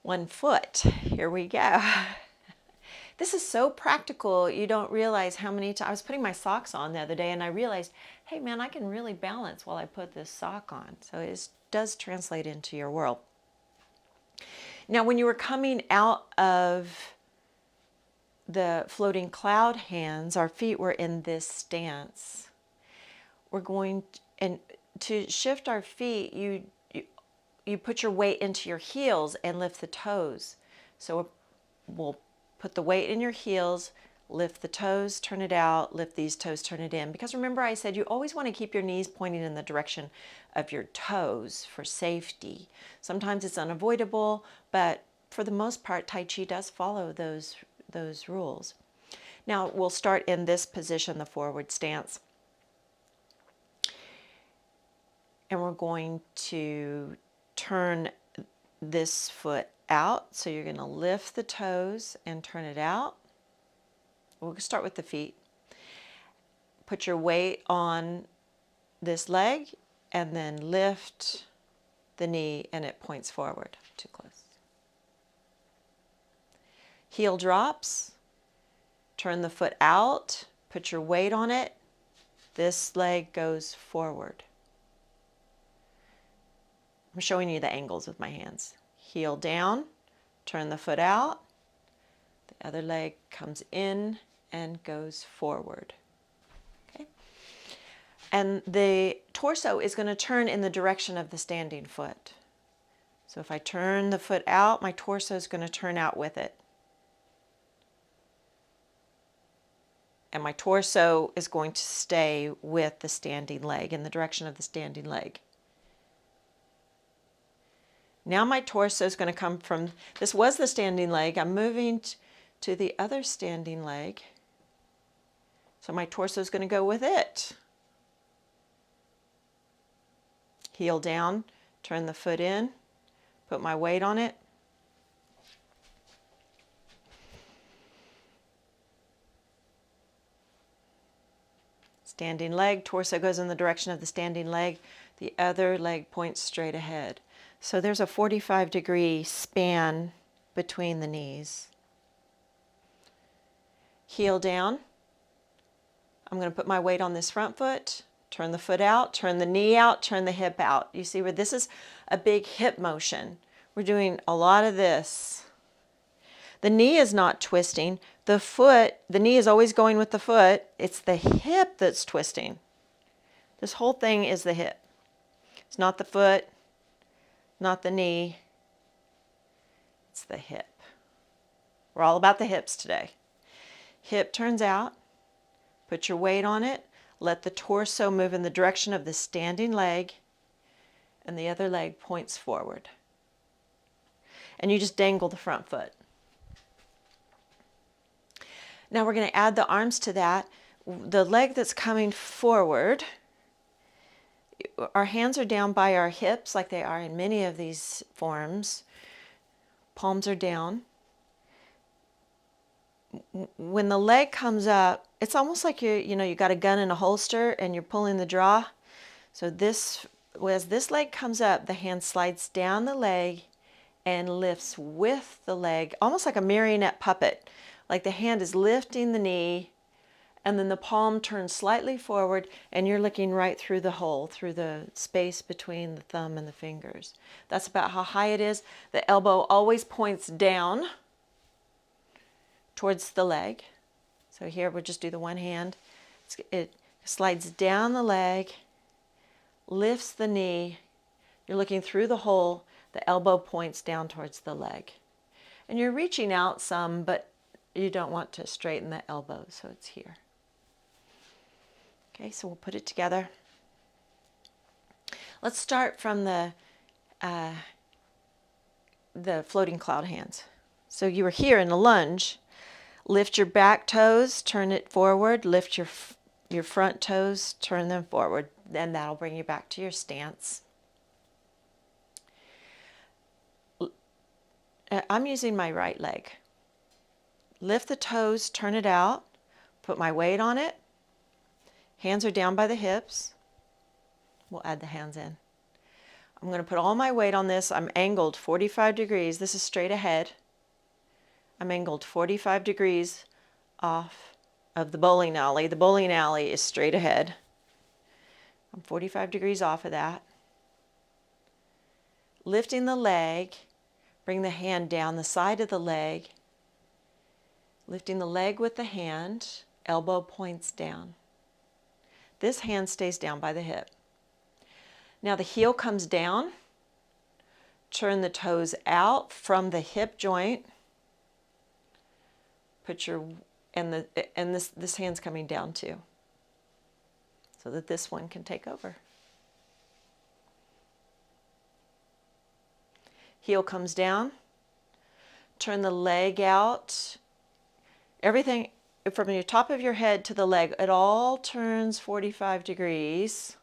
one foot. Here we go. This is so practical. You don't realize how many times. I was putting my socks on the other day and I realized, hey man, I can really balance while I put this sock on. So it does translate into your world. Now, when you were coming out of the floating cloud hands, our feet were in this stance. We're going to shift our feet, you put your weight into your heels and lift the toes. So we'll put the weight in your heels, lift the toes, turn it out, lift these toes, turn it in. Because remember I said you always want to keep your knees pointing in the direction of your toes for safety. Sometimes it's unavoidable, but for the most part, Tai Chi does follow those rules. Now we'll start in this position, the forward stance. And we're going to turn this foot out. So you're going to lift the toes and turn it out. We'll start with the feet. Put your weight on this leg and then lift the knee and it points forward. Too close. Heel drops. Turn the foot out. Put your weight on it. This leg goes forward. I'm showing you the angles with my hands. Heel down, turn the foot out. The other leg comes in and goes forward. Okay? And the torso is going to turn in the direction of the standing foot. So if I turn the foot out, my torso is going to turn out with it. And my torso is going to stay with the standing leg, in the direction of the standing leg. Now my torso is going to come from, this was the standing leg, I'm moving to the other standing leg. So my torso is going to go with it. Heel down, turn the foot in, put my weight on it. Standing leg, torso goes in the direction of the standing leg. The other leg points straight ahead. So there's a 45-degree span between the knees. Heel down. I'm going to put my weight on this front foot, turn the foot out, turn the knee out, turn the hip out. You see where this is a big hip motion. We're doing a lot of this. The knee is not twisting. The knee is always going with the foot. It's the hip that's twisting. This whole thing is the hip. It's not the foot, not the knee, It's the hip. We're all about the hips today. Hip turns out. Put your weight on it. Let the torso move in the direction of the standing leg, and the other leg points forward. And you just dangle the front foot. Now we're going to add the arms to that. The leg that's coming forward, our hands are down by our hips like they are in many of these forms. Palms are down. When the leg comes up, it's almost like you got a gun in a holster and you're pulling the draw. So as this leg comes up, the hand slides down the leg and lifts with the leg, almost like a marionette puppet. Like the hand is lifting the knee, and then the palm turns slightly forward, and you're looking right through the hole, through the space between the thumb and the fingers. That's about how high it is. The elbow always points down towards the leg. So here we'll just do the one hand. It slides down the leg, lifts the knee. You're looking through the hole. The elbow points down towards the leg. And you're reaching out some, but you don't want to straighten the elbow, so it's here. Okay, so we'll put it together. Let's start from the floating cloud hands. So you were here in a lunge. Lift your back toes, turn it forward. Lift your front toes, turn them forward. Then that'll bring you back to your stance. I'm using my right leg. Lift the toes, turn it out, put my weight on it. Hands are down by the hips. We'll add the hands in. I'm going to put all my weight on this. I'm angled 45 degrees. This is straight ahead. I'm angled 45 degrees off of the bowling alley. The bowling alley is straight ahead. I'm 45 degrees off of that. Lifting the leg, bring the hand down the side of the leg. Lifting the leg with the hand, elbow points down. This hand stays down by the hip. Now the heel comes down. Turn the toes out from the hip joint. This hand's coming down too, so that this one can take over. Heel comes down. Turn the leg out. Everything from your top of your head to the leg, it all turns 45 degrees.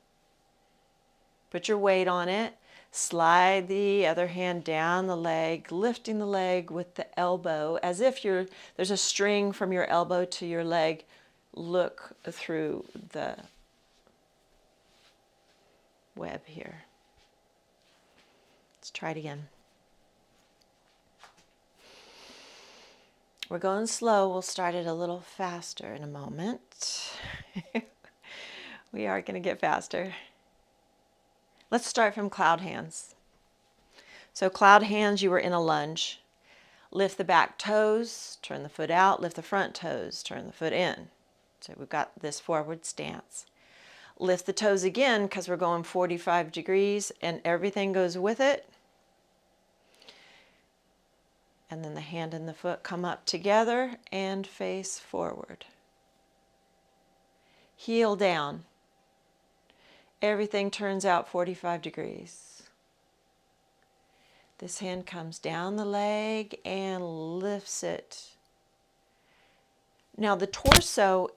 Put your weight on it. Slide the other hand down the leg, lifting the leg with the elbow as if there's a string from your elbow to your leg. Look through the web here. Let's try it again. We're going slow. We'll start it a little faster in a moment. We are going to get faster. Let's start from cloud hands. So cloud hands, you were in a lunge. Lift the back toes, turn the foot out. Lift the front toes, turn the foot in. So we've got this forward stance. Lift the toes again because we're going 45 degrees and everything goes with it. And then the hand and the foot come up together and face forward. Heel down. Everything turns out 45 degrees. This hand comes down the leg and lifts it. Now the torso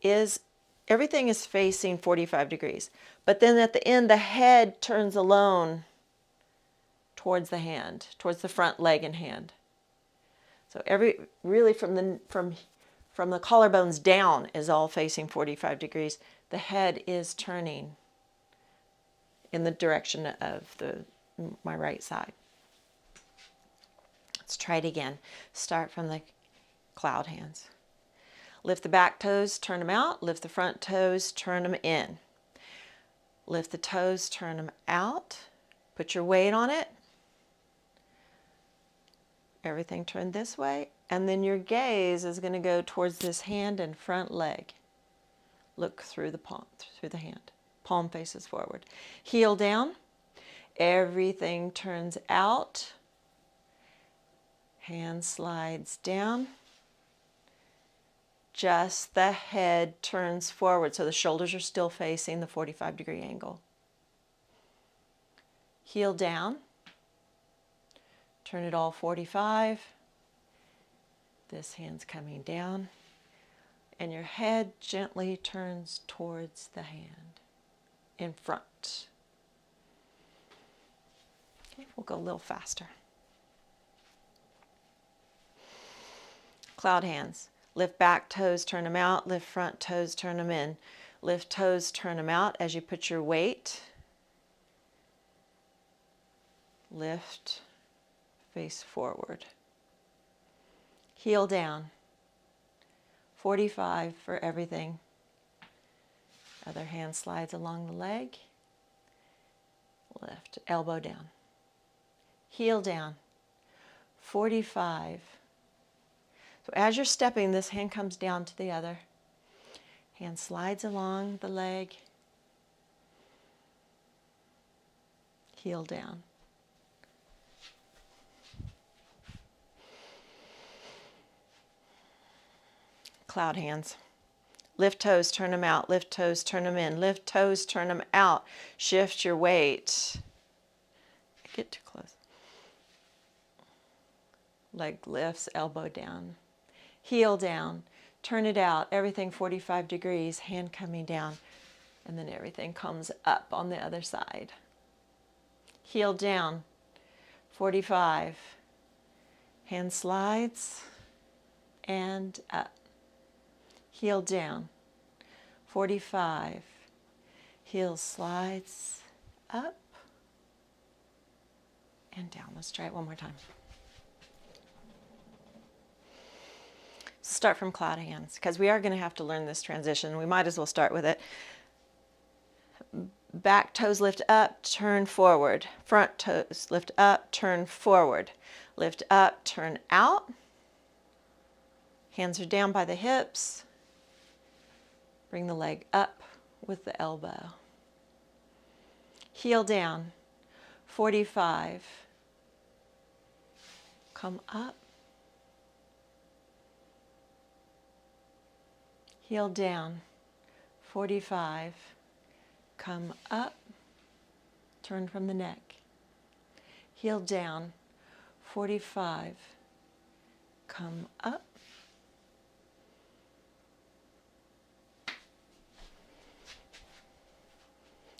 everything is facing 45 degrees. But then at the end, the head turns alone towards the hand, towards the front leg and hand. So really from the collarbones down is all facing 45 degrees. The head is turning in the direction of my right side. Let's try it again. Start from the cloud hands. Lift the back toes, turn them out. Lift the front toes, turn them in. Lift the toes, turn them out. Put your weight on it. Everything turned this way. And then your gaze is going to go towards this hand and front leg. Look through the palm, through the hand. Palm faces forward. Heel down. Everything turns out. Hand slides down. Just the head turns forward, so the shoulders are still facing the 45-degree angle. Heel down. Turn it all 45. This hand's coming down. And your head gently turns towards the hand in front. Okay, we'll go a little faster. Cloud hands. Lift back toes, turn them out. Lift front toes, turn them in. Lift toes, turn them out as you put your weight. Lift, face forward. Heel down. 45 for everything. Other hand slides along the leg. Lift, elbow down. Heel down. 45. So as you're stepping, this hand comes down to the other. Hand slides along the leg. Heel down. Cloud hands. Lift toes, turn them out. Lift toes, turn them in. Lift toes, turn them out. Shift your weight. Get too close. Leg lifts, elbow down. Heel down. Turn it out. Everything 45 degrees. Hand coming down. And then everything comes up on the other side. Heel down. 45. Hand slides. And up. Heel down. 45. Heel slides. Up. And down. Let's try it one more time. Start from cloud hands, because we are going to have to learn this transition. We might as well start with it. Back toes lift up, turn forward. Front toes lift up, turn forward. Lift up, turn out. Hands are down by the hips. Bring the leg up with the elbow. Heel down. 45. Come up. Heel down. 45. Come up. Turn from the neck. Heel down. 45. Come up.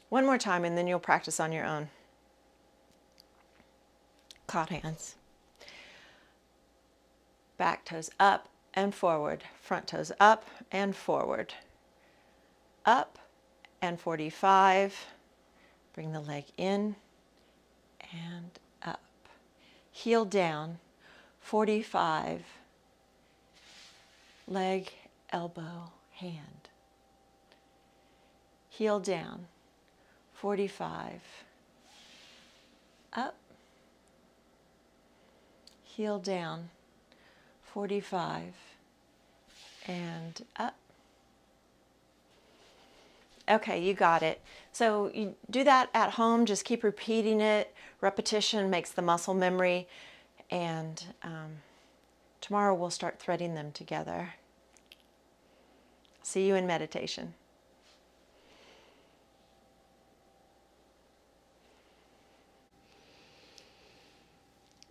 One more time, and then you'll practice on your own. Cloud hands. Back toes up and forward. Front toes up and forward. Up and 45. Bring the leg in and up. Heel down. 45. Leg, elbow, hand. Heel down. 45. Up. Heel down. 45. And up. Okay, you got it. So you do that at home. Just keep repeating it. Repetition makes the muscle memory. And tomorrow we'll start threading them together. See you in meditation.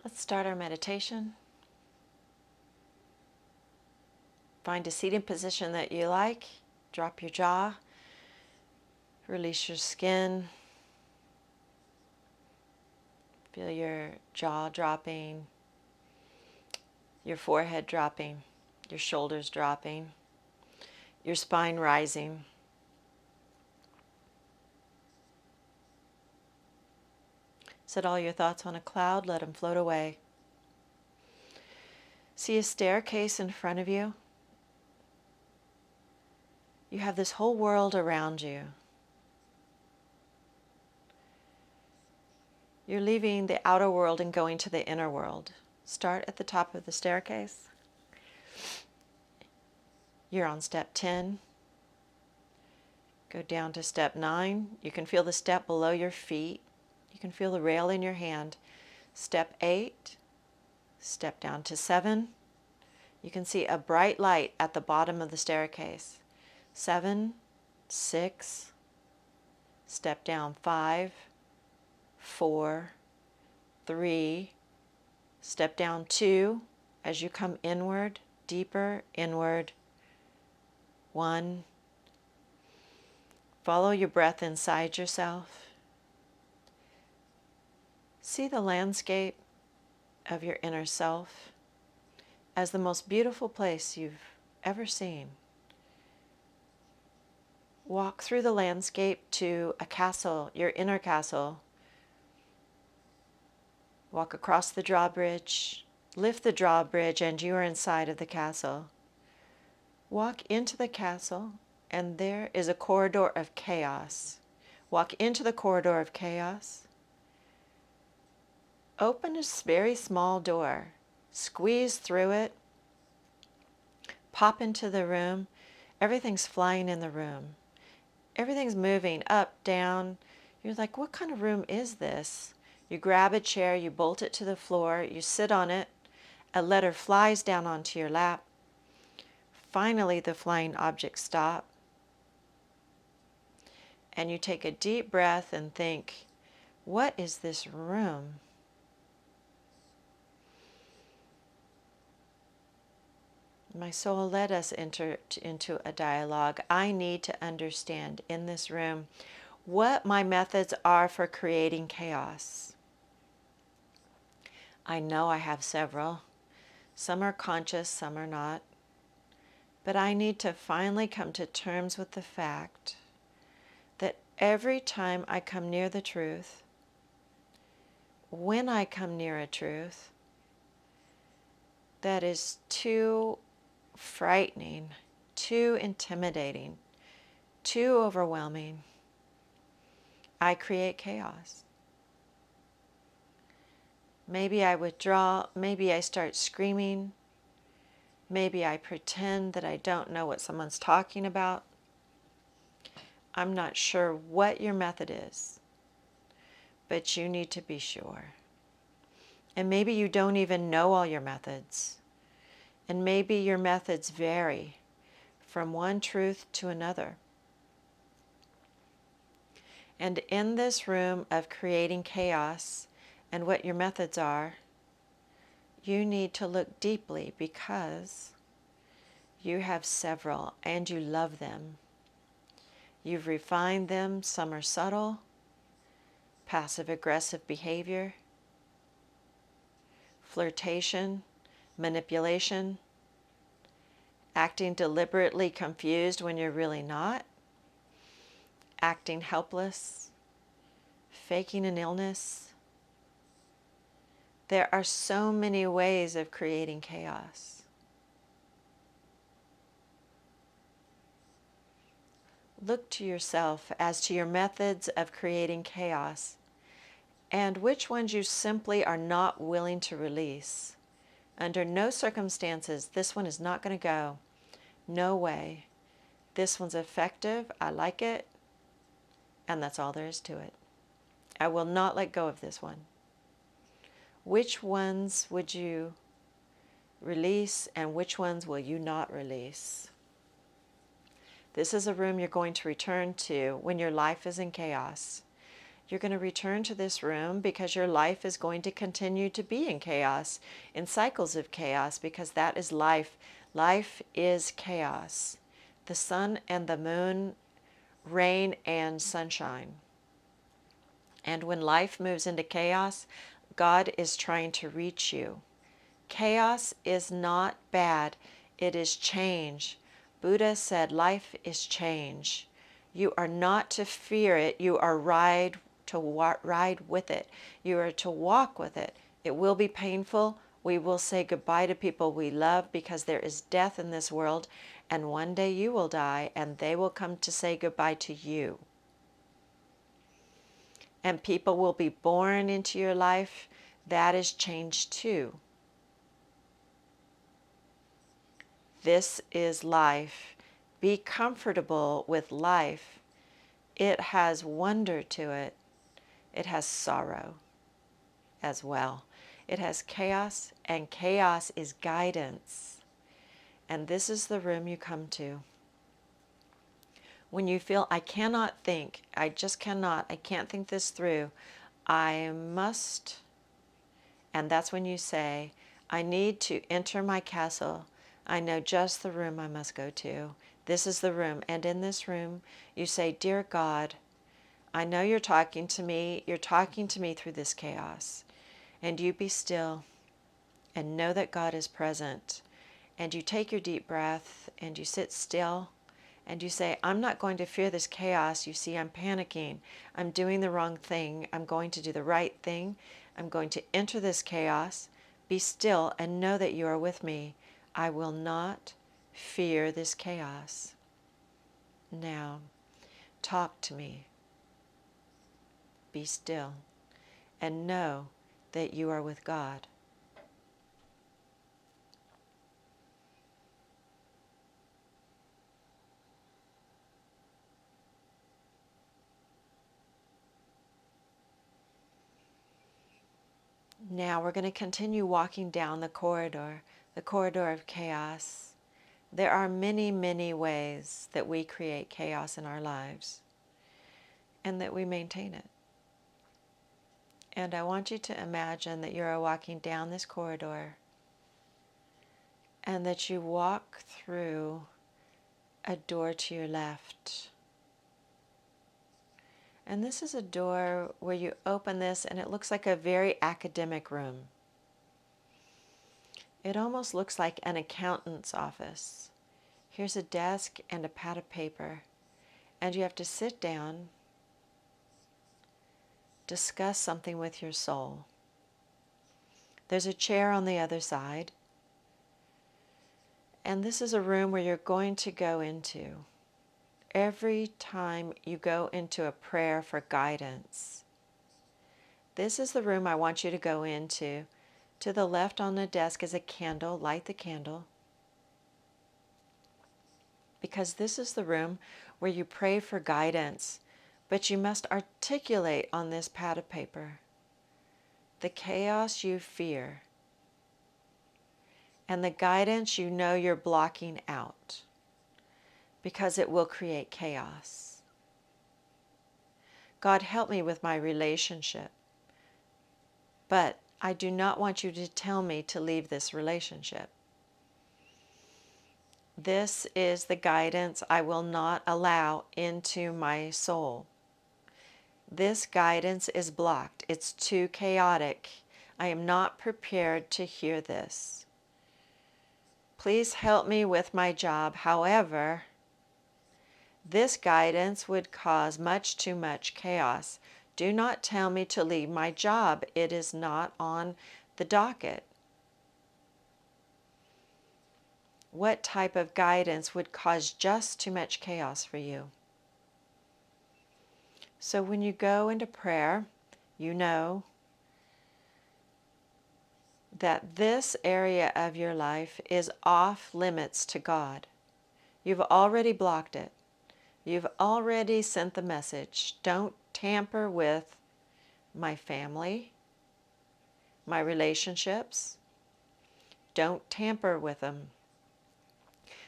Let's start our meditation. Find a seating position that you like. Drop your jaw. Release your skin. Feel your jaw dropping, your forehead dropping, your shoulders dropping, your spine rising. Set all your thoughts on a cloud, let them float away. See a staircase in front of you. You have this whole world around you. You're leaving the outer world and going to the inner world. Start at the top of the staircase. You're on step 10. Go down to step 9. You can feel the step below your feet. You can feel the rail in your hand. Step 8, Step down to 7. You can see a bright light at the bottom of the staircase. 7, 6, step down 5, 4, 3, step down 2 as you come inward, deeper inward. 1. Follow your breath inside yourself. See the landscape of your inner self as the most beautiful place you've ever seen. Walk through the landscape to a castle, your inner castle. Walk across the drawbridge, lift the drawbridge, and you are inside of the castle. Walk into the castle, and there is a corridor of chaos. Walk into the corridor of chaos. Open a very small door. Squeeze through it. Pop into the room. Everything's flying in the room. Everything's moving up, down. You're like, what kind of room is this? You grab a chair, you bolt it to the floor, you sit on it. A letter flies down onto your lap. Finally, the flying objects stop. And you take a deep breath and think, what is this room? My soul led us into a dialogue. I need to understand in this room what my methods are for creating chaos. I know I have several. Some are conscious, some are not. But I need to finally come to terms with the fact that every time I come near the truth, when I come near a truth that is too frightening, too intimidating, too overwhelming, I create chaos. Maybe I withdraw, maybe I start screaming, maybe I pretend that I don't know what someone's talking about. I'm not sure what your method is, but you need to be sure. And maybe you don't even know all your methods. And maybe your methods vary from one truth to another. And in this room of creating chaos and what your methods are, you need to look deeply because you have several and you love them. You've refined them. Some are subtle, passive-aggressive behavior, flirtation, manipulation, acting deliberately confused when you're really not, acting helpless, faking an illness. There are so many ways of creating chaos. Look to yourself as to your methods of creating chaos and which ones you simply are not willing to release. Under no circumstances, this one is not going to go. No way. This one's effective. I like it. And that's all there is to it. I will not let go of this one. Which ones would you release and which ones will you not release? This is a room you're going to return to when your life is in chaos. You're going to return to this room because your life is going to continue to be in chaos, in cycles of chaos, because that is life. Life is chaos. The sun and the moon, rain and sunshine. And when life moves into chaos, God is trying to reach you. Chaos is not bad. It is change. Buddha said life is change. You are not to fear it. You are to ride with it. You are to walk with it. It will be painful. We will say goodbye to people we love because there is death in this world. And one day you will die and they will come to say goodbye to you. And people will be born into your life. That is change too. This is life. Be comfortable with life. It has wonder to it. It has sorrow as well. It has chaos, and chaos is guidance. And this is the room you come to. When you feel, I cannot think, I just cannot, I can't think this through, I must, and that's when you say, I need to enter my castle. I know just the room I must go to. This is the room. And in this room, you say, Dear God, I know you're talking to me. You're talking to me through this chaos. And you be still and know that God is present. And you take your deep breath and you sit still and you say, I'm not going to fear this chaos. You see, I'm panicking. I'm doing the wrong thing. I'm going to do the right thing. I'm going to enter this chaos. Be still and know that you are with me. I will not fear this chaos. Now, talk to me. Be still and know that you are with God. Now we're going to continue walking down the corridor of chaos. There are many, many ways that we create chaos in our lives and that we maintain it. And I want you to imagine that you are walking down this corridor and that you walk through a door to your left. And this is a door where you open this and it looks like a very academic room. It almost looks like an accountant's office. Here's a desk and a pad of paper, and you have to sit down, discuss something with your soul. There's a chair on the other side, and this is a room where you're going to go into. Every time you go into a prayer for guidance, this is the room I want you to go into. To the left on the desk is a candle. Light the candle. Because this is the room where you pray for guidance, but you must articulate on this pad of paper the chaos you fear and the guidance you know you're blocking out, because it will create chaos. God, help me with my relationship, but I do not want you to tell me to leave this relationship. This is the guidance I will not allow into my soul. This guidance is blocked. It's too chaotic. I am not prepared to hear this. Please help me with my job. However, this guidance would cause much too much chaos. Do not tell me to leave my job. It is not on the docket. What type of guidance would cause just too much chaos for you? So when you go into prayer, you know that this area of your life is off limits to God. You've already blocked it. You've already sent the message. Don't tamper with my family, my relationships. Don't tamper with them.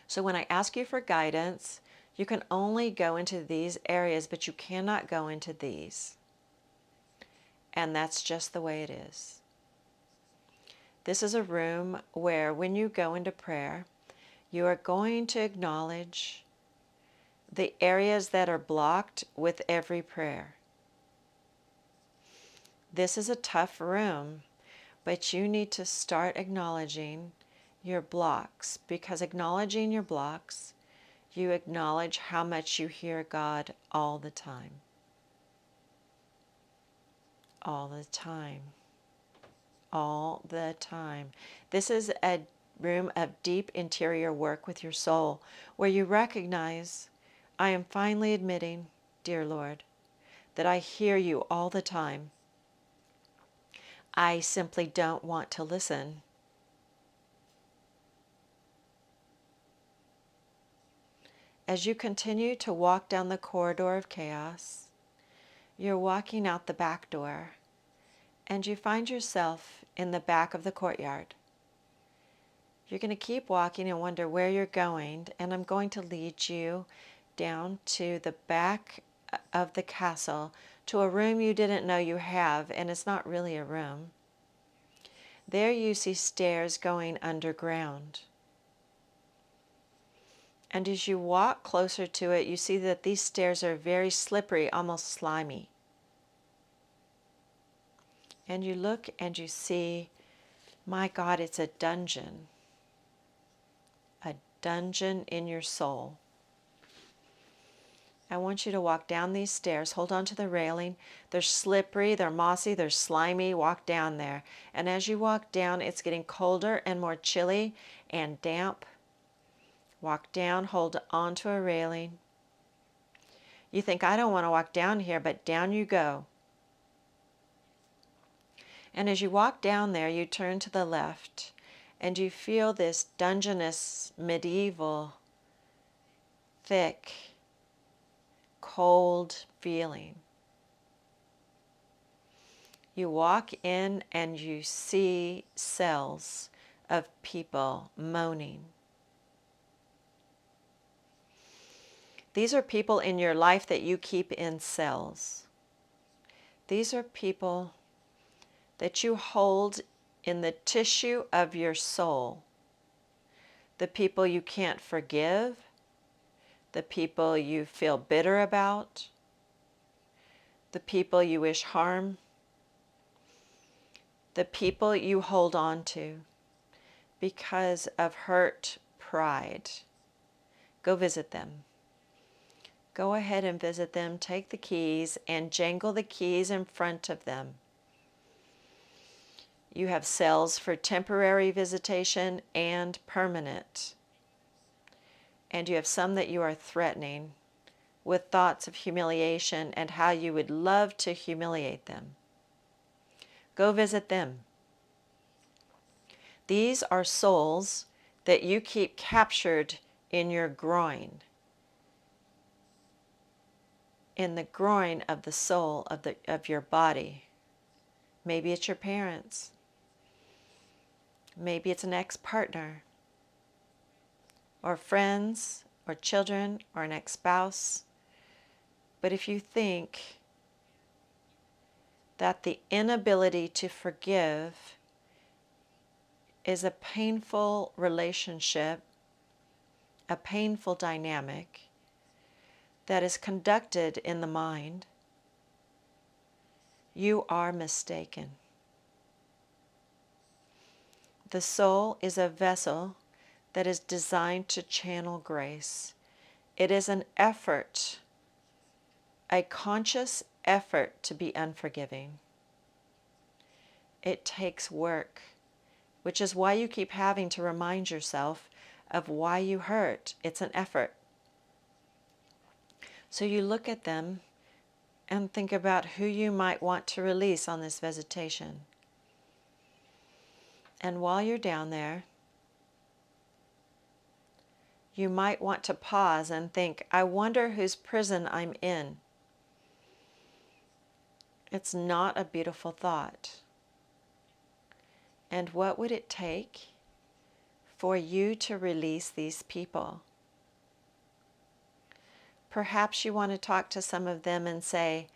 So when I ask you for guidance, you can only go into these areas, but you cannot go into these. And that's just the way it is. This is a room where when you go into prayer, you are going to acknowledge the areas that are blocked with every prayer. This is a tough room, but you need to start acknowledging your blocks, because acknowledging your blocks, you acknowledge how much you hear God all the time. All the time. All the time. This is a room of deep interior work with your soul, where you recognize, I am finally admitting, dear Lord, that I hear you all the time. I simply don't want to listen. As you continue to walk down the corridor of chaos, you're walking out the back door, and you find yourself in the back of the courtyard. You're going to keep walking and wonder where you're going, and I'm going to lead you down to the back of the castle to a room you didn't know you have, and it's not really a room. There you see stairs going underground. And as you walk closer to it, you see that these stairs are very slippery, almost slimy. And you look and you see, my God, it's a dungeon. A dungeon in your soul. I want you to walk down these stairs. Hold on to the railing. They're slippery, they're mossy, they're slimy. Walk down there. And as you walk down, it's getting colder and more chilly and damp. Walk down, hold on to a railing. You think, I don't want to walk down here, but down you go. And as you walk down there, you turn to the left, and you feel this dungeness, medieval, thick, cold feeling. You walk in and you see cells of people moaning. These are people in your life that you keep in cells. These are people that you hold in the tissue of your soul. The people you can't forgive, the people you feel bitter about, the people you wish harm, the people you hold on to because of hurt pride. Go visit them. Go ahead and visit them. Take the keys and jangle the keys in front of them. You have cells for temporary visitation and permanent. And you have some that you are threatening with thoughts of humiliation and how you would love to humiliate them. Go visit them. These are souls that you keep captured in your groin, in the groin of the soul of your body. Maybe it's your parents. Maybe it's an ex-partner, or friends, or children, or an ex-spouse. But if you think that the inability to forgive is a painful relationship, a painful dynamic that is conducted in the mind, you are mistaken. The soul is a vessel that is designed to channel grace. It is an effort, a conscious effort to be unforgiving. It takes work, which is why you keep having to remind yourself of why you hurt. It's an effort. So you look at them and think about who you might want to release on this visitation. And while you're down there, you might want to pause and think, I wonder whose prison I'm in. It's not a beautiful thought. And what would it take for you to release these people? Perhaps you want to talk to some of them and say,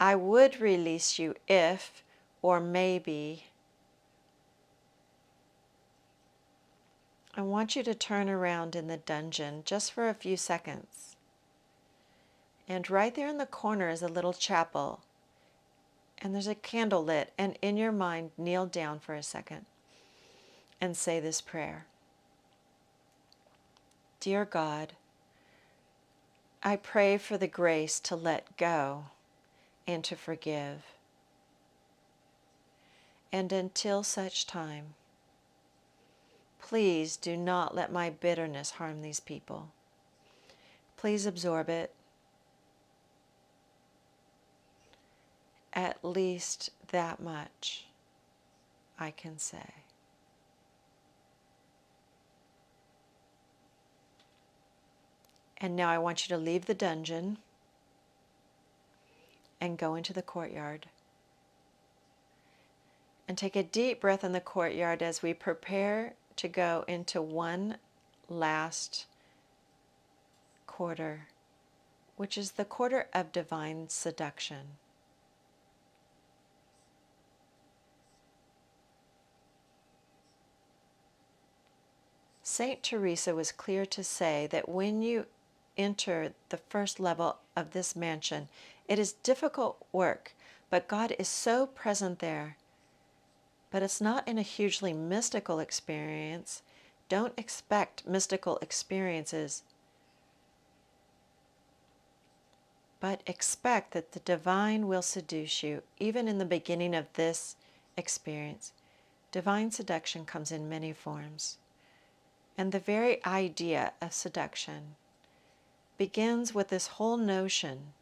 I would release you if, or maybe. I want you to turn around in the dungeon just for a few seconds. And right there in the corner is a little chapel. And there's a candle lit. And in your mind, kneel down for a second and say this prayer. Dear God, I pray for the grace to let go and to forgive. And until such time, please do not let my bitterness harm these people. Please absorb it. At least that much I can say. And now I want you to leave the dungeon and go into the courtyard. And take a deep breath in the courtyard as we prepare to go into one last quarter, which is the quarter of divine seduction. Saint Teresa was clear to say that when you enter the first level of this mansion, it is difficult work, but God is so present there. But it's not in a hugely mystical experience. Don't expect mystical experiences, but expect that the divine will seduce you. Even in the beginning of this experience, divine seduction comes in many forms. And the very idea of seduction begins with this whole notion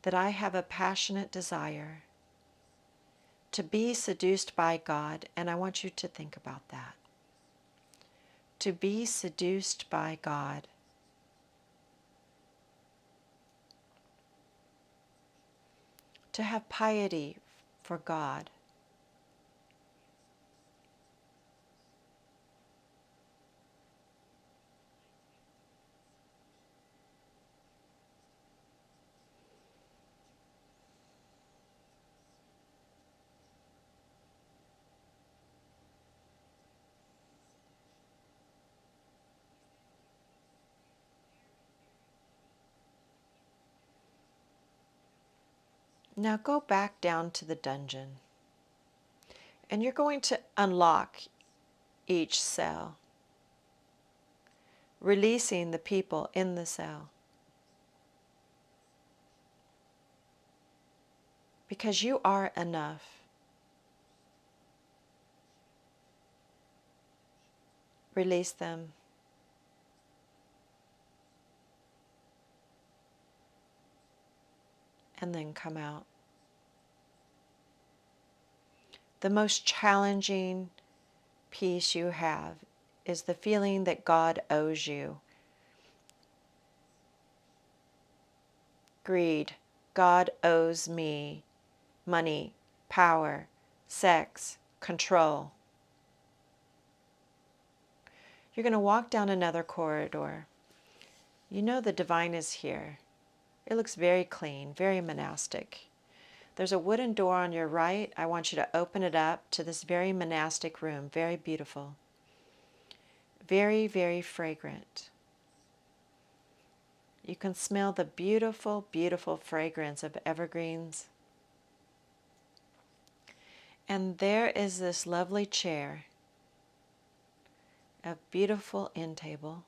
that I have a passionate desire to be seduced by God, and I want you to think about that. To be seduced by God. To have piety for God. Now go back down to the dungeon, and you're going to unlock each cell, releasing the people in the cell. Because you are enough. Release them. And then come out. The most challenging piece you have is the feeling that God owes you. Greed. God owes me money, power, sex, control. You're going to walk down another corridor. You know the divine is here. It looks very clean, very monastic. There's a wooden door on your right. I want you to open it up to this very monastic room, very beautiful. Very, very fragrant. You can smell the beautiful, beautiful fragrance of evergreens. And there is this lovely chair, a beautiful end table,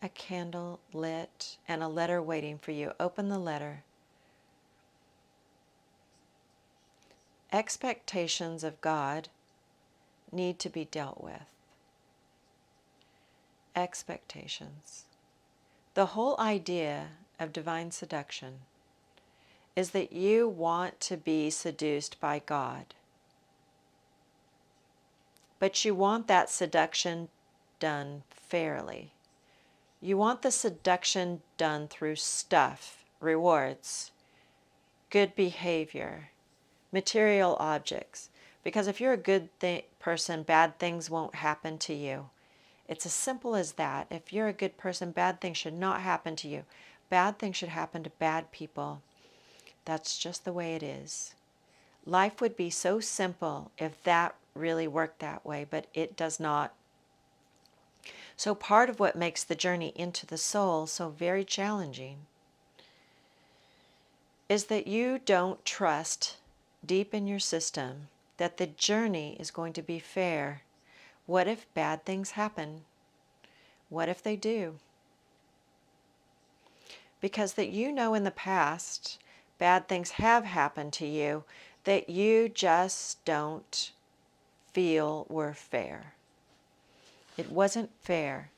a candle lit, and a letter waiting for you. Open the letter. Expectations of God need to be dealt with. Expectations. The whole idea of divine seduction is that you want to be seduced by God. But you want that seduction done fairly. You want the seduction done through stuff, rewards, good behavior, material objects. Because if you're a good person, bad things won't happen to you. It's as simple as that. If you're a good person, bad things should not happen to you. Bad things should happen to bad people. That's just the way it is. Life would be so simple if that really worked that way, but it does not. So part of what makes the journey into the soul so very challenging is that you don't trust deep in your system that the journey is going to be fair. What if bad things happen? What if they do? Because that you know in the past bad things have happened to you that you just don't feel were fair. It wasn't fair.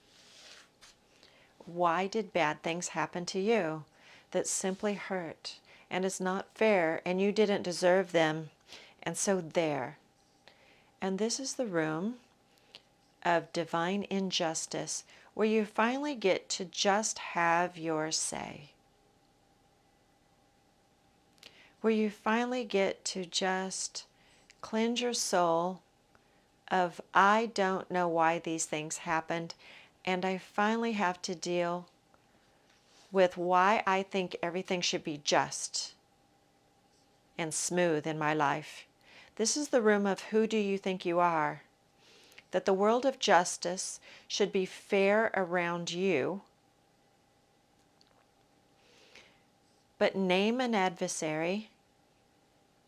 Why did bad things happen to you that simply hurt and is not fair and you didn't deserve them? And so there. And this is the room of divine injustice where you finally get to just have your say. where you finally get to just cleanse your soul of, I don't know why these things happened, and I finally have to deal with why I think everything should be just and smooth in my life. This is the room of who do you think you are? That the world of justice should be fair around you, but name an adversary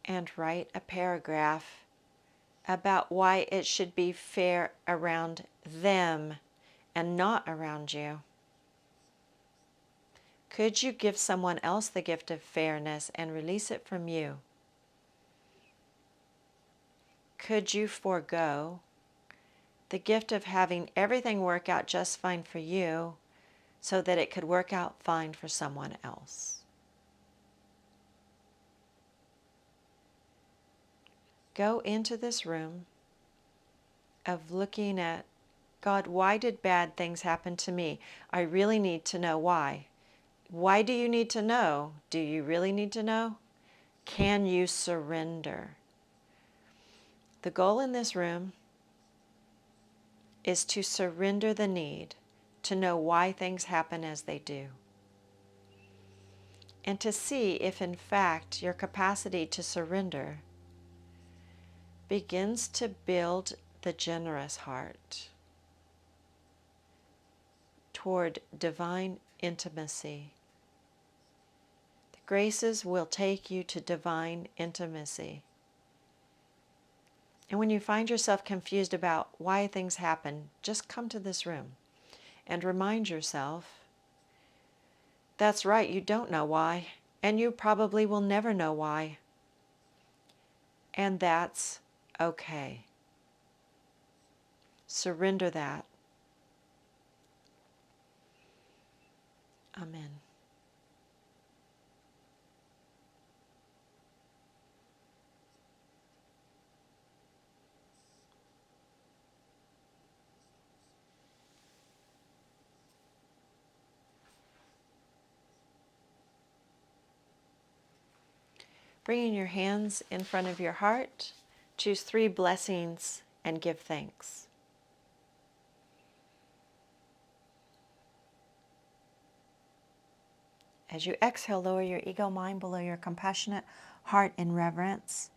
and write a paragraph about why it should be fair around them and not around you. Could you give someone else the gift of fairness and release it from you? Could you forego the gift of having everything work out just fine for you so that it could work out fine for someone else? Go into this room of looking at, God, why did bad things happen to me? I really need to know why. Why do you need to know? Do you really need to know? Can you surrender? The goal in this room is to surrender the need to know why things happen as they do, and to see if in fact your capacity to surrender begins to build the generous heart toward divine intimacy. The graces will take you to divine intimacy. And when you find yourself confused about why things happen, just come to this room and remind yourself, that's right, you don't know why, and you probably will never know why. And that's okay. Surrender that. Amen. Bringing your hands in front of your heart, choose 3 blessings and give thanks. As you exhale, lower your ego mind below your compassionate heart in reverence.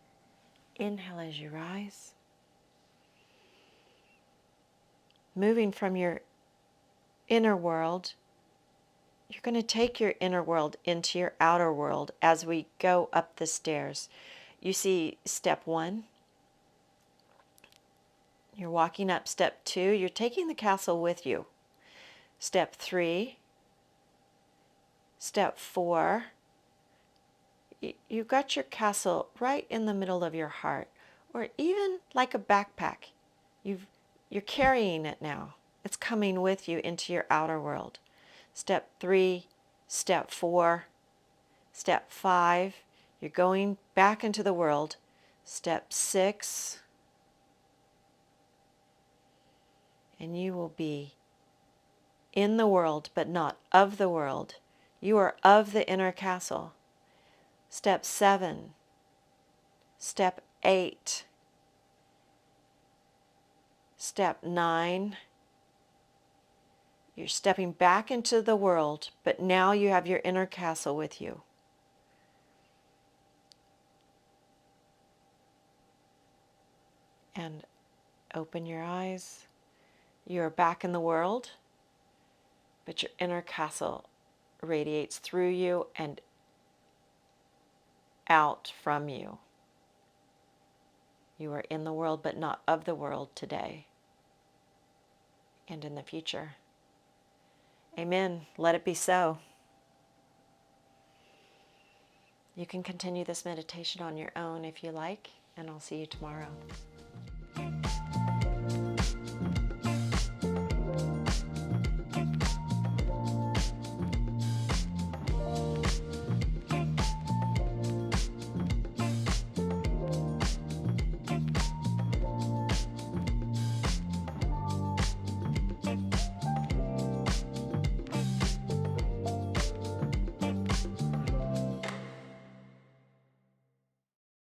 Inhale as you rise. Moving from your inner world, you're going to take your inner world into your outer world as we go up the stairs. You see step 1. You're walking up step 2. You're taking the castle with you. Step 3. Step 4. You've got your castle right in the middle of your heart, or even like a backpack. You're carrying it now. It's coming with you into your outer world. Step 3, step 4, step 5, you're going back into the world. Step 6, and you will be in the world, but not of the world. You are of the inner castle. Step 7, step 8, step 9, you're stepping back into the world, but now you have your inner castle with you. And open your eyes. You are back in the world, but your inner castle radiates through you and out from you. You are in the world, but not of the world today and in the future. Amen. Let it be so. You can continue this meditation on your own if you like, and I'll see you tomorrow.